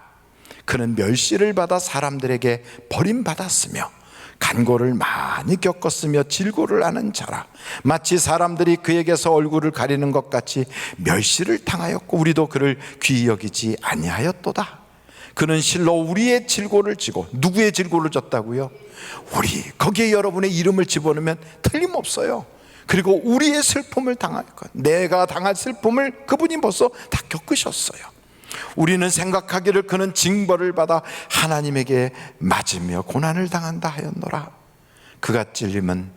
그는 멸시를 받아 사람들에게 버림받았으며 간고를 많이 겪었으며 질고를 하는 자라. 마치 사람들이 그에게서 얼굴을 가리는 것 같이 멸시를 당하였고 우리도 그를 귀히 여기지 아니하였도다. 그는 실로 우리의 질고를 지고, 누구의 질고를 졌다고요? 우리, 거기에 여러분의 이름을 집어넣으면 틀림없어요. 그리고 우리의 슬픔을 당할 것, 내가 당할 슬픔을 그분이 벌써 다 겪으셨어요. 우리는 생각하기를 그는 징벌을 받아 하나님에게 맞으며 고난을 당한다 하였노라. 그가 찔림은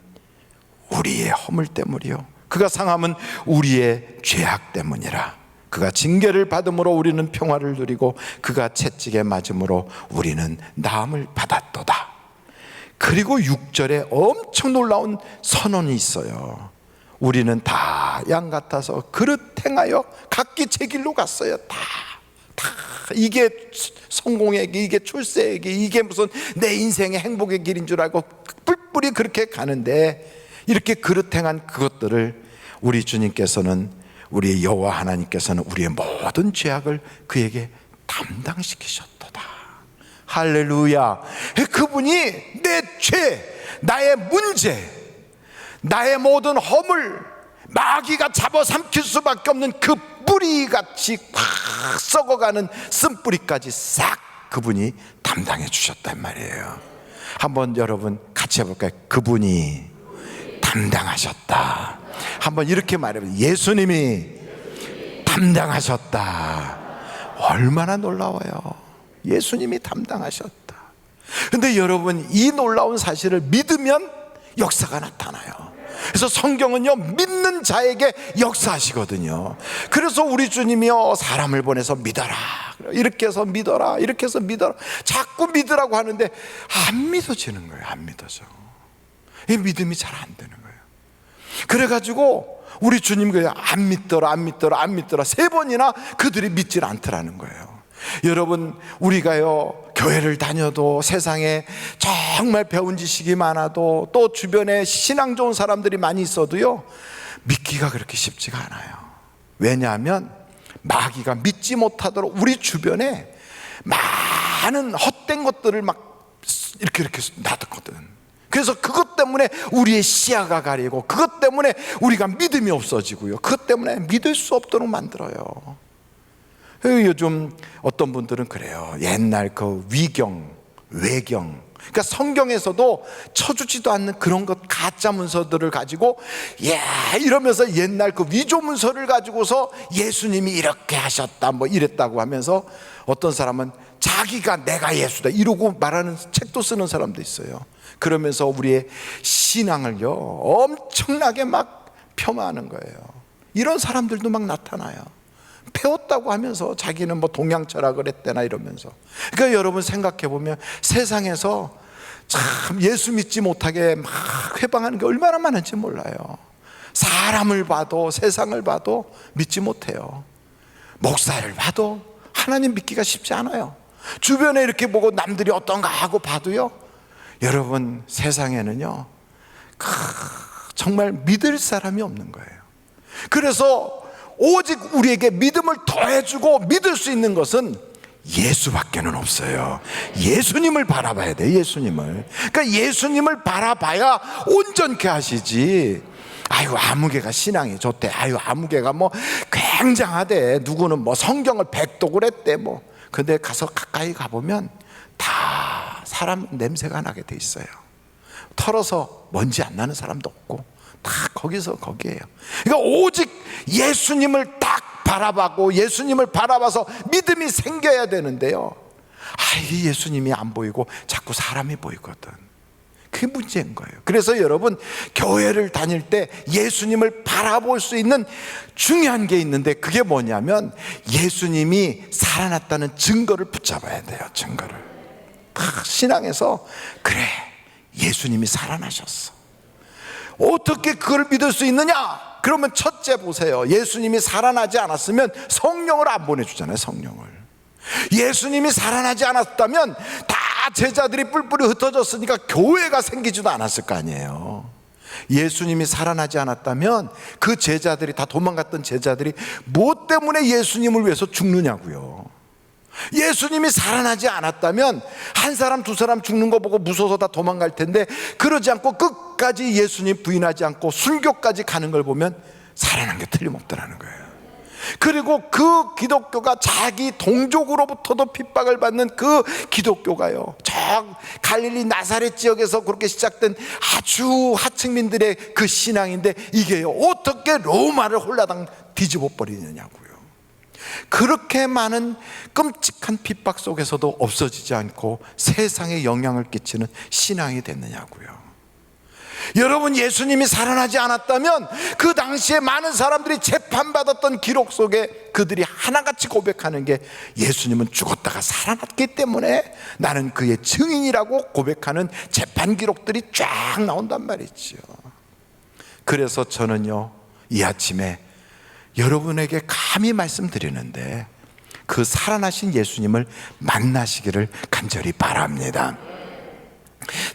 우리의 허물 때문이요 그가 상함은 우리의 죄악 때문이라. 그가 징계를 받음으로 우리는 평화를 누리고 그가 채찍에 맞음으로 우리는 나음을 받았도다. 그리고 6절에 엄청 놀라운 선언이 있어요. 우리는 다 양 같아서 그릇 행하여 각기 제 길로 갔어요. 다 이게 성공의 길, 이게 출세의 길, 이게 무슨 내 인생의 행복의 길인 줄 알고 뿔뿔이 그렇게 가는데, 이렇게 그릇 행한 그것들을 우리 주님께서는, 우리 여호와 하나님께서는 우리의 모든 죄악을 그에게 담당시키셨도다. 할렐루야. 그분이 내 죄, 나의 문제, 나의 모든 허물, 마귀가 잡아삼킬 수밖에 없는 그 뿌리같이 확 썩어가는 쓴뿌리까지 싹 그분이 담당해 주셨단 말이에요. 한번 여러분 같이 해볼까요? 그분이 담당하셨다. 한번 이렇게 말해보세요. 예수님이 담당하셨다. 얼마나 놀라워요. 예수님이 담당하셨다. 근데 여러분, 이 놀라운 사실을 믿으면 역사가 나타나요. 그래서 성경은요, 믿는 자에게 역사하시거든요. 그래서 우리 주님이요, 사람을 보내서 믿어라, 이렇게 해서 믿어라, 이렇게 해서 믿어라, 자꾸 믿으라고 하는데 안 믿어지는 거예요. 안 믿어져. 이 믿음이 잘 안 되는 거예요. 그래가지고 우리 주님 그냥 안 믿더라, 안 믿더라, 안 믿더라 3번이나 그들이 믿질 않더라는 거예요. 여러분, 우리가요, 교회를 다녀도 세상에 정말 배운 지식이 많아도 또 주변에 신앙 좋은 사람들이 많이 있어도요, 믿기가 그렇게 쉽지가 않아요. 왜냐하면 마귀가 믿지 못하도록 우리 주변에 많은 헛된 것들을 막 이렇게 놔뒀거든. 그래서 그것 때문에 우리의 시야가 가리고, 그것 때문에 우리가 믿음이 없어지고요, 그것 때문에 믿을 수 없도록 만들어요. 요즘 어떤 분들은 그래요. 옛날 그 위경, 외경, 그러니까 성경에서도 쳐주지도 않는 그런 것, 가짜 문서들을 가지고 이러면서 옛날 그 위조 문서를 가지고서 예수님이 이렇게 하셨다 뭐 이랬다고 하면서, 어떤 사람은 자기가 내가 예수다 이러고 말하는 책도 쓰는 사람도 있어요. 그러면서 우리의 신앙을요 엄청나게 막 폄하하는 거예요. 이런 사람들도 막 나타나요. 배웠다고 하면서 자기는 뭐 동양 철학을 했대나 이러면서. 그러니까 여러분 생각해 보면 세상에서 참 예수 믿지 못하게 막 회방하는 게 얼마나 많은지 몰라요. 사람을 봐도, 세상을 봐도 믿지 못해요. 목사를 봐도 하나님 믿기가 쉽지 않아요. 주변에 이렇게 보고 남들이 어떤가 하고 봐도요, 여러분 세상에는요 정말 믿을 사람이 없는 거예요. 그래서 오직 우리에게 믿음을 더해주고 믿을 수 있는 것은 예수밖에는 없어요. 예수님을 바라봐야 돼요. 예수님을. 그러니까 예수님을 바라봐야 온전케 하시지. 아유, 아무개가 신앙이 좋대, 아유, 아무개가 뭐 굉장하대, 누구는 뭐 성경을 100독을 했대 뭐. 근데 가서 가까이 가보면 다 사람 냄새가 나게 돼 있어요. 털어서 먼지 안 나는 사람도 없고 다 거기서 거기에요. 그러니까 오직 예수님을 딱 바라보고 예수님을 바라봐서 믿음이 생겨야 되는데요, 이 예수님이 안 보이고 자꾸 사람이 보이거든. 그게 문제인 거예요. 그래서 여러분, 교회를 다닐 때 예수님을 바라볼 수 있는 중요한 게 있는데, 그게 뭐냐면 예수님이 살아났다는 증거를 붙잡아야 돼요. 증거를. 신앙에서 그래, 예수님이 살아나셨어. 어떻게 그걸 믿을 수 있느냐? 그러면 첫째 보세요. 예수님이 살아나지 않았으면 성령을 안 보내주잖아요. 성령을. 예수님이 살아나지 않았다면 다 제자들이 뿔뿔이 흩어졌으니까 교회가 생기지도 않았을 거 아니에요. 예수님이 살아나지 않았다면 그 제자들이, 다 도망갔던 제자들이 뭐 때문에 예수님을 위해서 죽느냐고요. 예수님이 살아나지 않았다면 한 사람 두 사람 죽는 거 보고 무서워서 다 도망갈 텐데, 그러지 않고 끝까지 예수님 부인하지 않고 순교까지 가는 걸 보면 살아난 게 틀림없더라는 거예요. 그리고 그 기독교가 자기 동족으로부터도 핍박을 받는 그 기독교가요, 저 갈릴리 나사렛 지역에서 그렇게 시작된 아주 하층민들의 그 신앙인데, 이게요 어떻게 로마를 홀라당 뒤집어 버리느냐고요. 그렇게 많은 끔찍한 핍박 속에서도 없어지지 않고 세상에 영향을 끼치는 신앙이 됐느냐고요. 여러분, 예수님이 살아나지 않았다면 그 당시에 많은 사람들이 재판받았던 기록 속에 그들이 하나같이 고백하는 게, 예수님은 죽었다가 살아났기 때문에 나는 그의 증인이라고 고백하는 재판 기록들이 쫙 나온단 말이죠. 그래서 저는요, 이 아침에 여러분에게 감히 말씀드리는데, 그 살아나신 예수님을 만나시기를 간절히 바랍니다.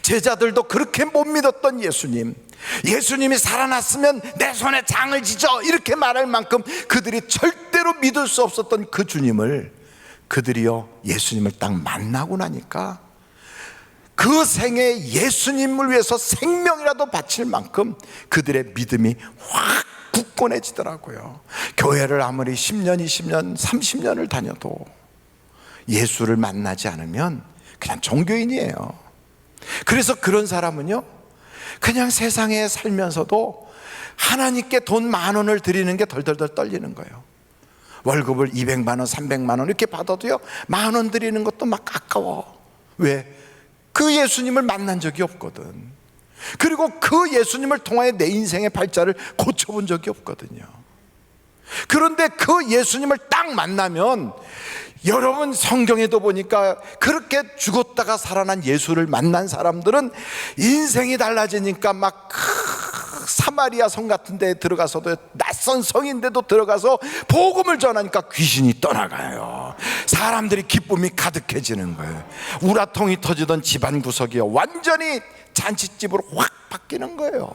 제자들도 그렇게 못 믿었던 예수님, 예수님이 살아났으면 내 손에 장을 지져 이렇게 말할 만큼 그들이 절대로 믿을 수 없었던 그 주님을, 그들이요 예수님을 딱 만나고 나니까 그 생에 예수님을 위해서 생명이라도 바칠 만큼 그들의 믿음이 확 굳건해지더라고요. 교회를 아무리 10년, 20년, 30년을 다녀도 예수를 만나지 않으면 그냥 종교인이에요. 그래서 그런 사람은요, 그냥 세상에 살면서도 하나님께 돈 10,000원을 드리는 게 덜덜덜 떨리는 거예요. 월급을 200만 원, 300만 원 이렇게 받아도요 10,000원 드리는 것도 막 아까워. 왜? 그 예수님을 만난 적이 없거든. 그리고 그 예수님을 통하여 내 인생의 발자를 고쳐본 적이 없거든요. 그런데 그 예수님을 딱 만나면, 여러분 성경에도 보니까 그렇게 죽었다가 살아난 예수를 만난 사람들은 인생이 달라지니까 막 사마리아 성 같은 데에 들어가서도, 낯선 성인데도 들어가서 복음을 전하니까 귀신이 떠나가요. 사람들이 기쁨이 가득해지는 거예요. 우라통이 터지던 집안 구석이요 완전히 잔치집으로 확 바뀌는 거예요.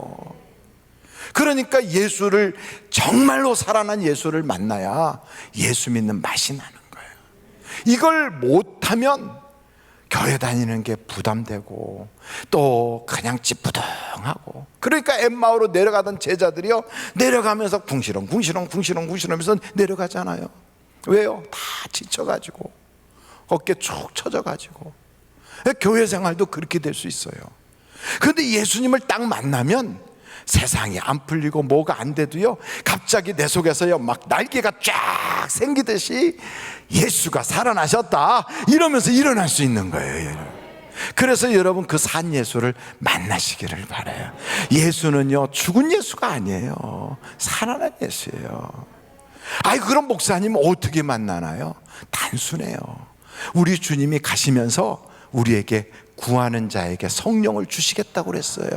그러니까 예수를, 정말로 살아난 예수를 만나야 예수 믿는 맛이 나는 거예요. 이걸 못하면 교회 다니는 게 부담되고 또 그냥 찌뿌둥하고, 그러니까 엠마오로 내려가던 제자들이요, 내려가면서 궁시렁궁시렁하면서 내려가잖아요. 왜요? 다 지쳐가지고 어깨 축 처져가지고. 교회 생활도 그렇게 될 수 있어요. 그런데 예수님을 딱 만나면 세상이 안 풀리고 뭐가 안 돼도요, 갑자기 내 속에서요 막 날개가 쫙 생기듯이 예수가 살아나셨다 이러면서 일어날 수 있는 거예요. 그래서 여러분 그 산 예수를 만나시기를 바라요. 예수는요 죽은 예수가 아니에요. 살아난 예수예요. 아이, 그럼 목사님 어떻게 만나나요? 단순해요. 우리 주님이 가시면서 우리에게 구하는 자에게 성령을 주시겠다고 그랬어요.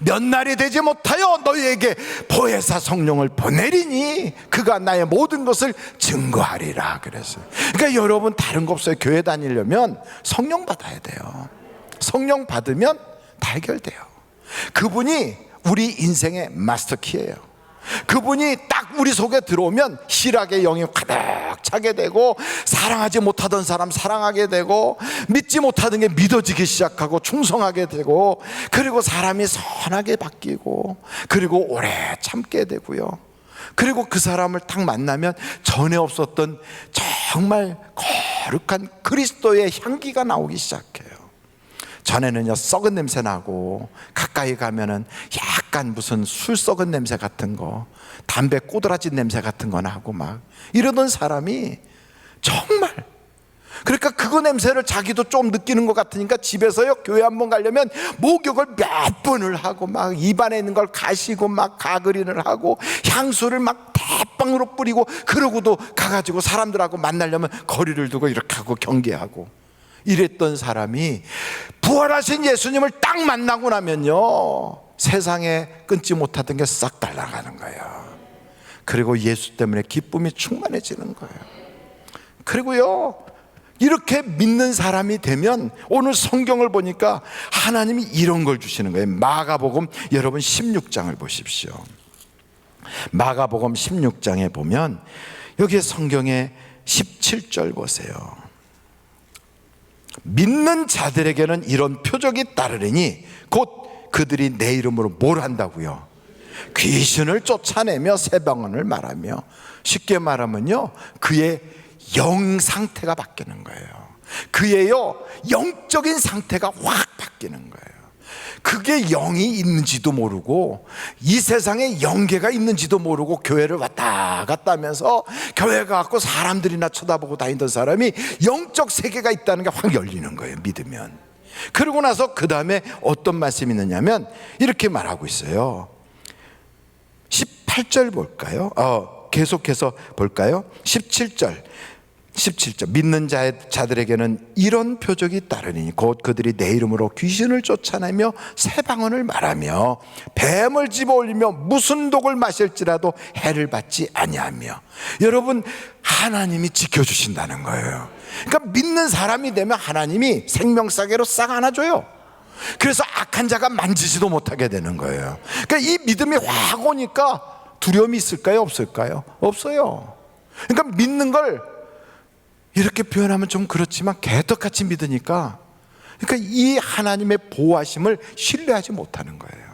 몇 날이 되지 못하여 너희에게 보혜사 성령을 보내리니 그가 나의 모든 것을 증거하리라 그랬어요. 그러니까 여러분 다른 거 없어요. 교회 다니려면 성령 받아야 돼요. 성령 받으면 다 해결돼요. 그분이 우리 인생의 마스터키예요. 그분이 딱 우리 속에 들어오면 희락의 영이 가득 차게 되고, 사랑하지 못하던 사람 사랑하게 되고, 믿지 못하던 게 믿어지기 시작하고 충성하게 되고, 그리고 사람이 선하게 바뀌고, 그리고 오래 참게 되고요. 그리고 그 사람을 딱 만나면 전에 없었던 정말 거룩한 그리스도의 향기가 나오기 시작해요. 전에는요 썩은 냄새 나고, 가까이 가면은 약간 무슨 술 썩은 냄새 같은 거, 담배 꼬드라진 냄새 같은 거 나고 막 이러던 사람이 정말, 그러니까 그거 냄새를 자기도 좀 느끼는 것 같으니까 집에서요 교회 한번 가려면 목욕을 몇 번을 하고 막 입안에 있는 걸 가시고 막 가그린을 하고 향수를 막 대빵으로 뿌리고, 그러고도 가가지고 사람들하고 만나려면 거리를 두고 이렇게 하고 경계하고 이랬던 사람이 부활하신 예수님을 딱 만나고 나면요 세상에 끊지 못하던 게 싹 달라가는 거예요. 그리고 예수 때문에 기쁨이 충만해지는 거예요. 그리고요 이렇게 믿는 사람이 되면 오늘 성경을 보니까 하나님이 이런 걸 주시는 거예요. 마가복음 여러분 16장을 보십시오. 마가복음 16장에 보면 여기 성경의 17절 보세요. 믿는 자들에게는 이런 표적이 따르리니 곧 그들이 내 이름으로 뭘 한다고요? 귀신을 쫓아내며 새 방언을 말하며. 쉽게 말하면요 그의 영 상태가 바뀌는 거예요. 그의요 영적인 상태가 확 바뀌는 거예요. 그게 영이 있는지도 모르고 이 세상에 영계가 있는지도 모르고 교회를 왔다 갔다 하면서 교회 가고 사람들이나 쳐다보고 다니던 사람이 영적 세계가 있다는 게 확 열리는 거예요, 믿으면. 그러고 나서 그 다음에 어떤 말씀이 있느냐면 이렇게 말하고 있어요. 18절 볼까요? 계속해서 볼까요? 17절 믿는 자들에게는 이런 표적이 따르니 곧 그들이 내 이름으로 귀신을 쫓아내며 새 방언을 말하며 뱀을 집어올리며 무슨 독을 마실지라도 해를 받지 아니하며. 여러분 하나님이 지켜주신다는 거예요. 그러니까 믿는 사람이 되면 하나님이 생명사계로 싹 안아줘요. 그래서 악한 자가 만지지도 못하게 되는 거예요. 그러니까 이 믿음이 확 오니까 두려움이 있을까요? 없을까요? 없어요. 그러니까 믿는 걸 이렇게 표현하면 좀 그렇지만 개떡같이 믿으니까, 그러니까 이 하나님의 보호하심을 신뢰하지 못하는 거예요.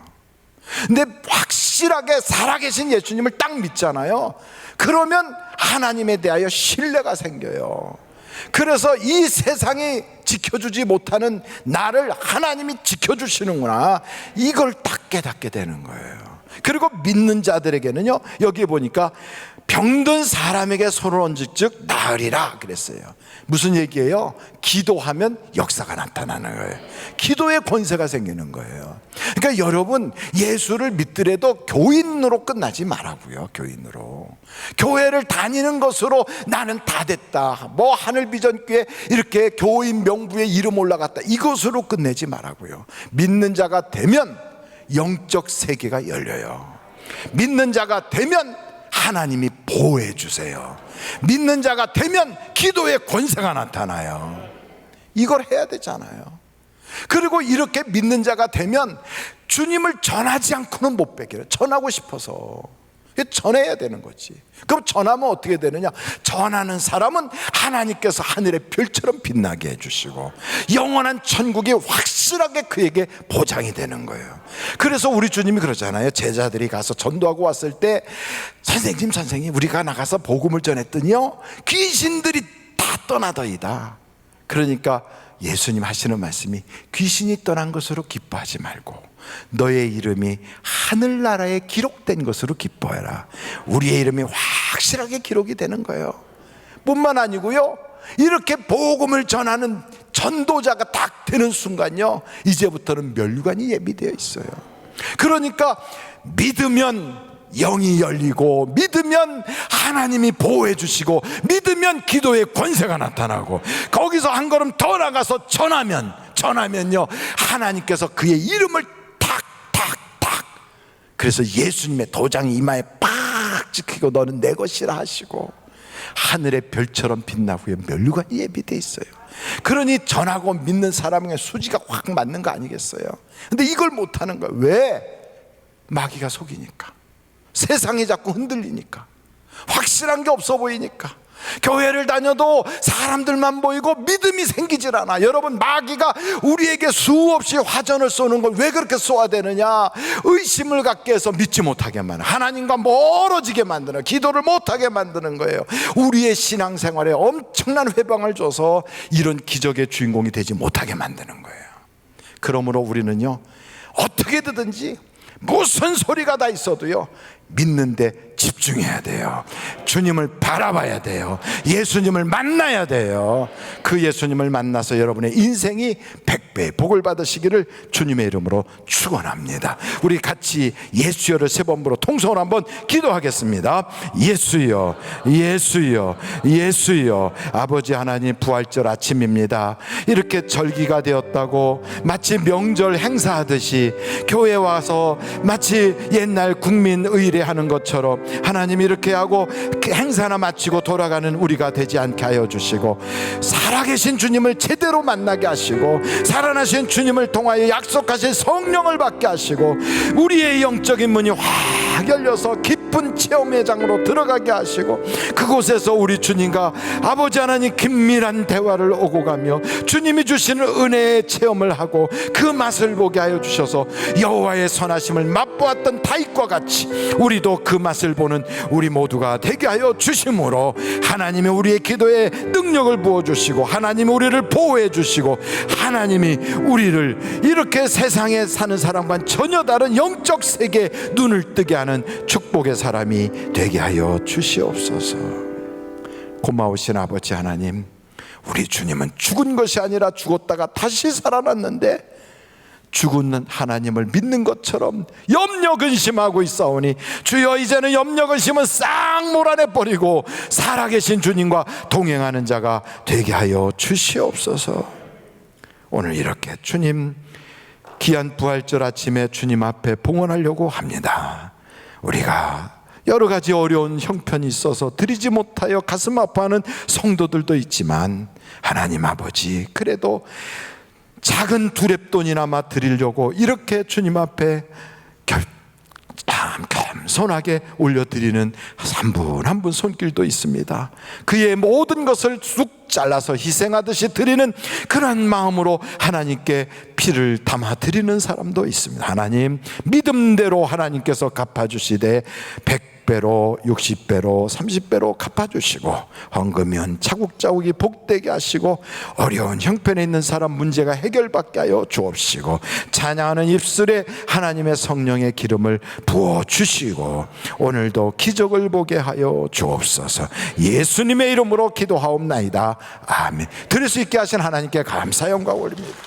근데 확실하게 살아계신 예수님을 딱 믿잖아요. 그러면 하나님에 대하여 신뢰가 생겨요. 그래서 이 세상이 지켜주지 못하는 나를 하나님이 지켜주시는구나, 이걸 딱 깨닫게 되는 거예요. 그리고 믿는 자들에게는요 여기 보니까 병든 사람에게 손을 얹을즉 나으리라 그랬어요. 무슨 얘기예요? 기도하면 역사가 나타나는 거예요. 기도의 권세가 생기는 거예요. 그러니까 여러분 예수를 믿더라도 교인으로 끝나지 말라고요. 교인으로, 교회를 다니는 것으로 나는 다 됐다, 뭐 하늘비전교회 이렇게 교인 명부에 이름 올라갔다, 이것으로 끝내지 말라고요. 믿는 자가 되면 영적 세계가 열려요. 믿는 자가 되면 하나님이 보호해 주세요. 믿는 자가 되면 기도의 권세가 나타나요. 이걸 해야 되잖아요. 그리고 이렇게 믿는 자가 되면 주님을 전하지 않고는 못 베겨요. 전하고 싶어서. 전해야 되는 거지. 그럼 전하면 어떻게 되느냐? 전하는 사람은 하나님께서 하늘의 별처럼 빛나게 해주시고 영원한 천국이 확실하게 그에게 보장이 되는 거예요. 그래서 우리 주님이 그러잖아요. 제자들이 가서 전도하고 왔을 때 선생님 우리가 나가서 복음을 전했더니요 귀신들이 다 떠나더이다. 그러니까 예수님 하시는 말씀이 귀신이 떠난 것으로 기뻐하지 말고 너의 이름이 하늘나라에 기록된 것으로 기뻐해라. 우리의 이름이 확실하게 기록이 되는 거예요. 뿐만 아니고요, 이렇게 복음을 전하는 전도자가 딱 되는 순간요, 이제부터는 멸류관이 예비되어 있어요. 그러니까 믿으면 영이 열리고, 믿으면 하나님이 보호해 주시고, 믿으면 기도의 권세가 나타나고, 거기서 한 걸음 더 나가서 전하면요 하나님께서 그의 이름을 탁탁탁, 그래서 예수님의 도장이 이마에 팍 찍히고 너는 내 것이라 하시고 하늘의 별처럼 빛나고 멸류관이 예비되어 있어요. 그러니 전하고 믿는 사람의 수지가 확 맞는 거 아니겠어요? 근데 이걸 못하는 거예요. 왜? 마귀가 속이니까, 세상이 자꾸 흔들리니까, 확실한 게 없어 보이니까. 교회를 다녀도 사람들만 보이고 믿음이 생기질 않아. 여러분, 마귀가 우리에게 수없이 화전을 쏘는 걸 왜 그렇게 쏘아대느냐? 의심을 갖게 해서 믿지 못하게 만드는, 하나님과 멀어지게 만드는, 기도를 못하게 만드는 거예요. 우리의 신앙생활에 엄청난 회방을 줘서 이런 기적의 주인공이 되지 못하게 만드는 거예요. 그러므로 우리는요, 어떻게든지 무슨 소리가 다 있어도요 믿는데 집중해야 돼요. 주님을 바라봐야 돼요. 예수님을 만나야 돼요. 그 예수님을 만나서 여러분의 인생이 100배의 복을 받으시기를 주님의 이름으로 축원합니다. 우리 같이 예수여를 3번 부르고 통성으로 한번 기도하겠습니다. 예수여, 예수여, 예수여. 아버지 하나님, 부활절 아침입니다. 이렇게 절기가 되었다고 마치 명절 행사하듯이 교회 와서 마치 옛날 국민 의례하는 것처럼 하나님 이렇게 하고 행사나 마치고 돌아가는 우리가 되지 않게 하여 주시고, 살아계신 주님을 제대로 만나게 하시고, 살아나신 주님을 통하여 약속하신 성령을 받게 하시고, 우리의 영적인 문이 확 열려서 깊은 체험의 장으로 들어가게 하시고, 그곳에서 우리 주님과 아버지 하나님 긴밀한 대화를 오고 가며 주님이 주시는 은혜의 체험을 하고 그 맛을 보게 하여 주셔서 여호와의 선하심을 맛보았던 다윗과 같이 우리도 그 맛을 보는 우리 모두가 되게 하여 주심으로, 하나님이 우리의 기도에 능력을 부어주시고, 하나님이 우리를 보호해 주시고, 하나님이 우리를 이렇게 세상에 사는 사람과는 전혀 다른 영적 세계에 눈을 뜨게 하는 축복의 사람이 되게 하여 주시옵소서. 고마우신 아버지 하나님, 우리 주님은 죽은 것이 아니라 죽었다가 다시 살아났는데 죽은 하나님을 믿는 것처럼 염려 근심하고 있사오니, 주여 이제는 염려 근심은 싹 몰아내버리고 살아계신 주님과 동행하는 자가 되게 하여 주시옵소서. 오늘 이렇게 주님 귀한 부활절 아침에 주님 앞에 봉헌하려고 합니다. 우리가 여러 가지 어려운 형편이 있어서 드리지 못하여 가슴 아파하는 성도들도 있지만, 하나님 아버지, 그래도 작은 두렙돈이나마 드리려고 이렇게 주님 앞에 겸손하게 올려드리는 한 분 한 분 손길도 있습니다. 그의 모든 것을 쑥 잘라서 희생하듯이 드리는 그런 마음으로 하나님께 피를 담아 드리는 사람도 있습니다. 하나님, 믿음대로 하나님께서 갚아주시되 100배로 60배로 30배로 갚아주시고, 헌금은 차곡차곡이 복되게 하시고, 어려운 형편에 있는 사람 문제가 해결받게 하여 주옵시고, 찬양하는 입술에 하나님의 성령의 기름을 부어주시고, 오늘도 기적을 보게 하여 주옵소서. 예수님의 이름으로 기도하옵나이다. 아멘. 드릴 수 있게 하신 하나님께 감사 영광 올립니다.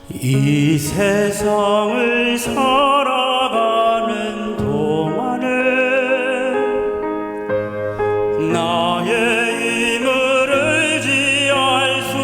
이 세상을 살아가는 동안에 나의 힘을 의지할 수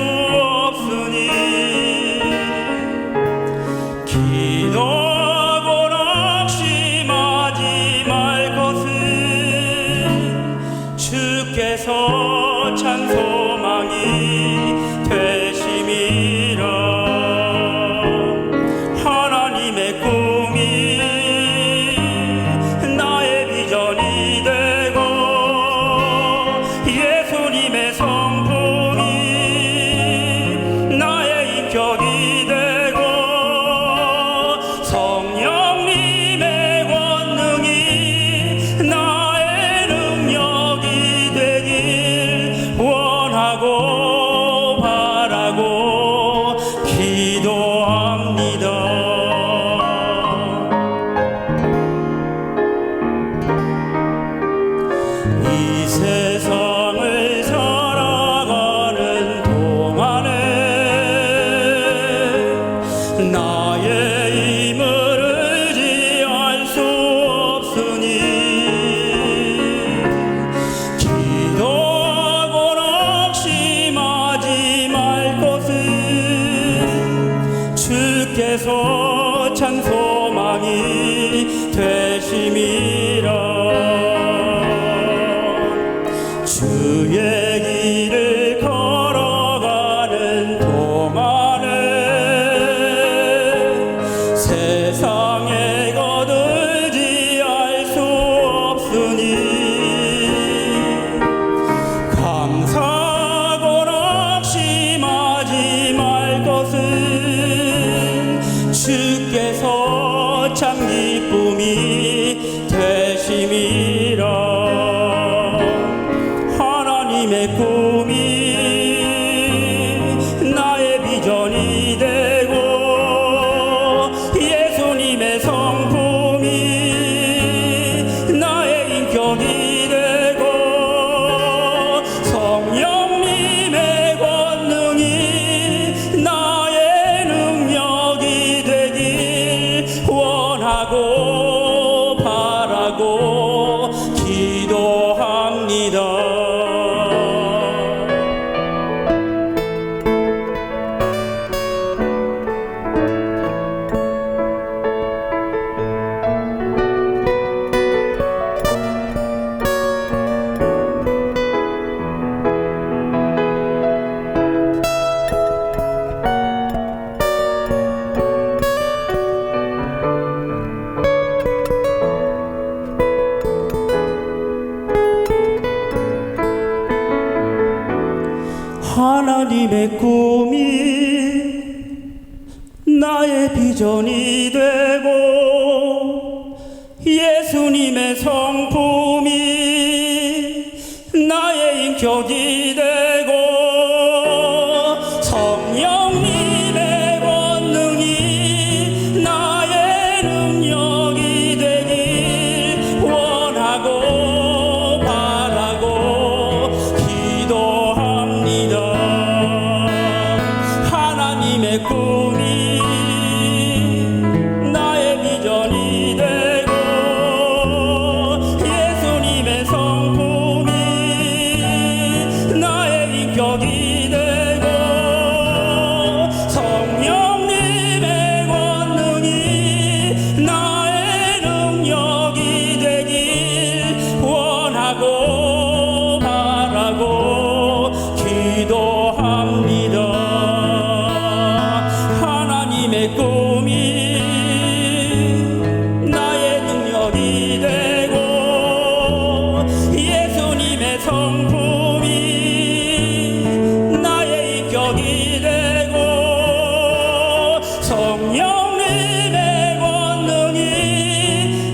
기쁨이 되심이라. 하나님의 꿈이 나의 비전이 되고 예수님의 성품이 나의 인격이 되고 성령님의 권능이 나의 능력이 되길 원하고 바라고 기도합니다. 하나님의 꿈이 나의 비전이 되고 예수님의 성품이 나의 인격이 되고 성령님의 권능이 나의 능력이 되길 원하고 바라고 기도합니다. 하나님의 꿈이 나의 비전이 되고 예수님의 성품이 나의 인격이 되고 성령님의 권능이 나의 능력이 되길 원하고 바라고 기도합니다. 하나님의 꿈이 나의 능력이 되고 예수님의 성품이 나의 인격이 되고 성령님의 권능이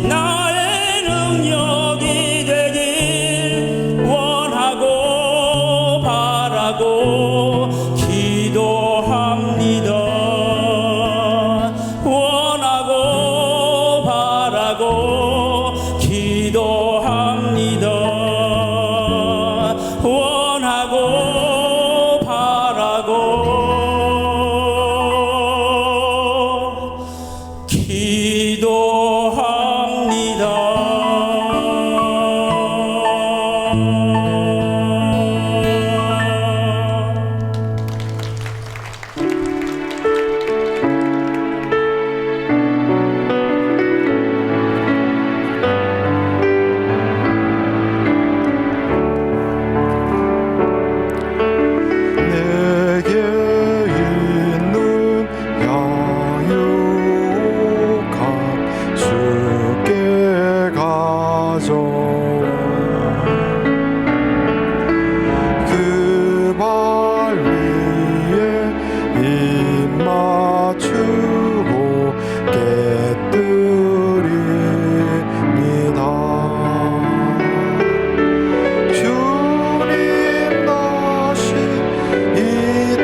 나의 능력이 되길 원하고 바라고 기도합니다. 원하고 바라고 기도합니다. 원하고 바라고 내게 있는 양육함 주께 가져와 그 발 위에 입 맞추고 깨뜨립니다. 주님 다시 이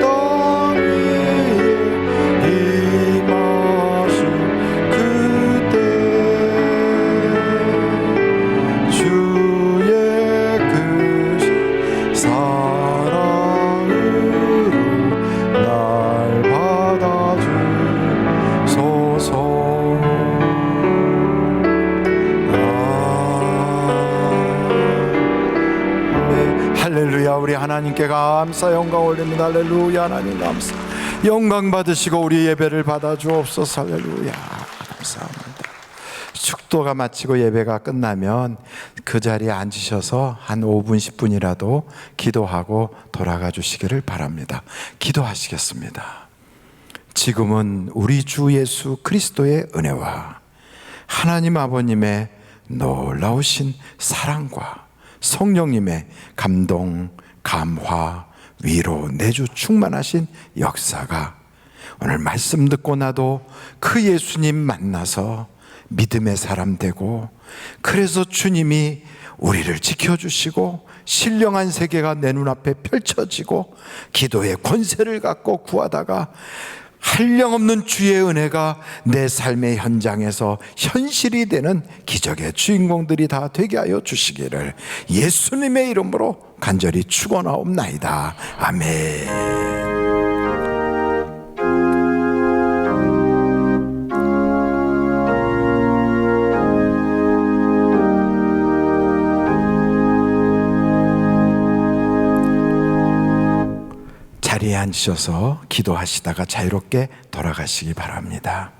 땅 위에 임하실 그때 주의 크신 사랑으로 날 받아주소서. 할렐루야. 우리 하나님께 감사 영광 올립니다. 할렐루야. 하나님 감사 영광 받으시고 우리 예배를 받아 주옵소서. 할렐루야. 감사합니다. 축도가 마치고 예배가 끝나면 그 자리에 앉으셔서 한 5분 10분이라도 기도하고 돌아가 주시기를 바랍니다. 기도하시겠습니다. 지금은 우리 주 예수 그리스도의 은혜와 하나님 아버님의 놀라우신 사랑과 성령님의 감동, 감화, 위로, 내주 충만하신 역사가 오늘 말씀 듣고 나도 그 예수님 만나서 믿음의 사람 되고, 그래서 주님이 우리를 지켜주시고 신령한 세계가 내 눈앞에 펼쳐지고 기도의 권세를 갖고 구하다가 한량없는 주의 은혜가 내 삶의 현장에서 현실이 되는 기적의 주인공들이 다 되게 하여 주시기를 예수님의 이름으로 간절히 축원하옵나이다. 아멘. 자리에 앉으셔서 기도하시다가 자유롭게 돌아가시기 바랍니다.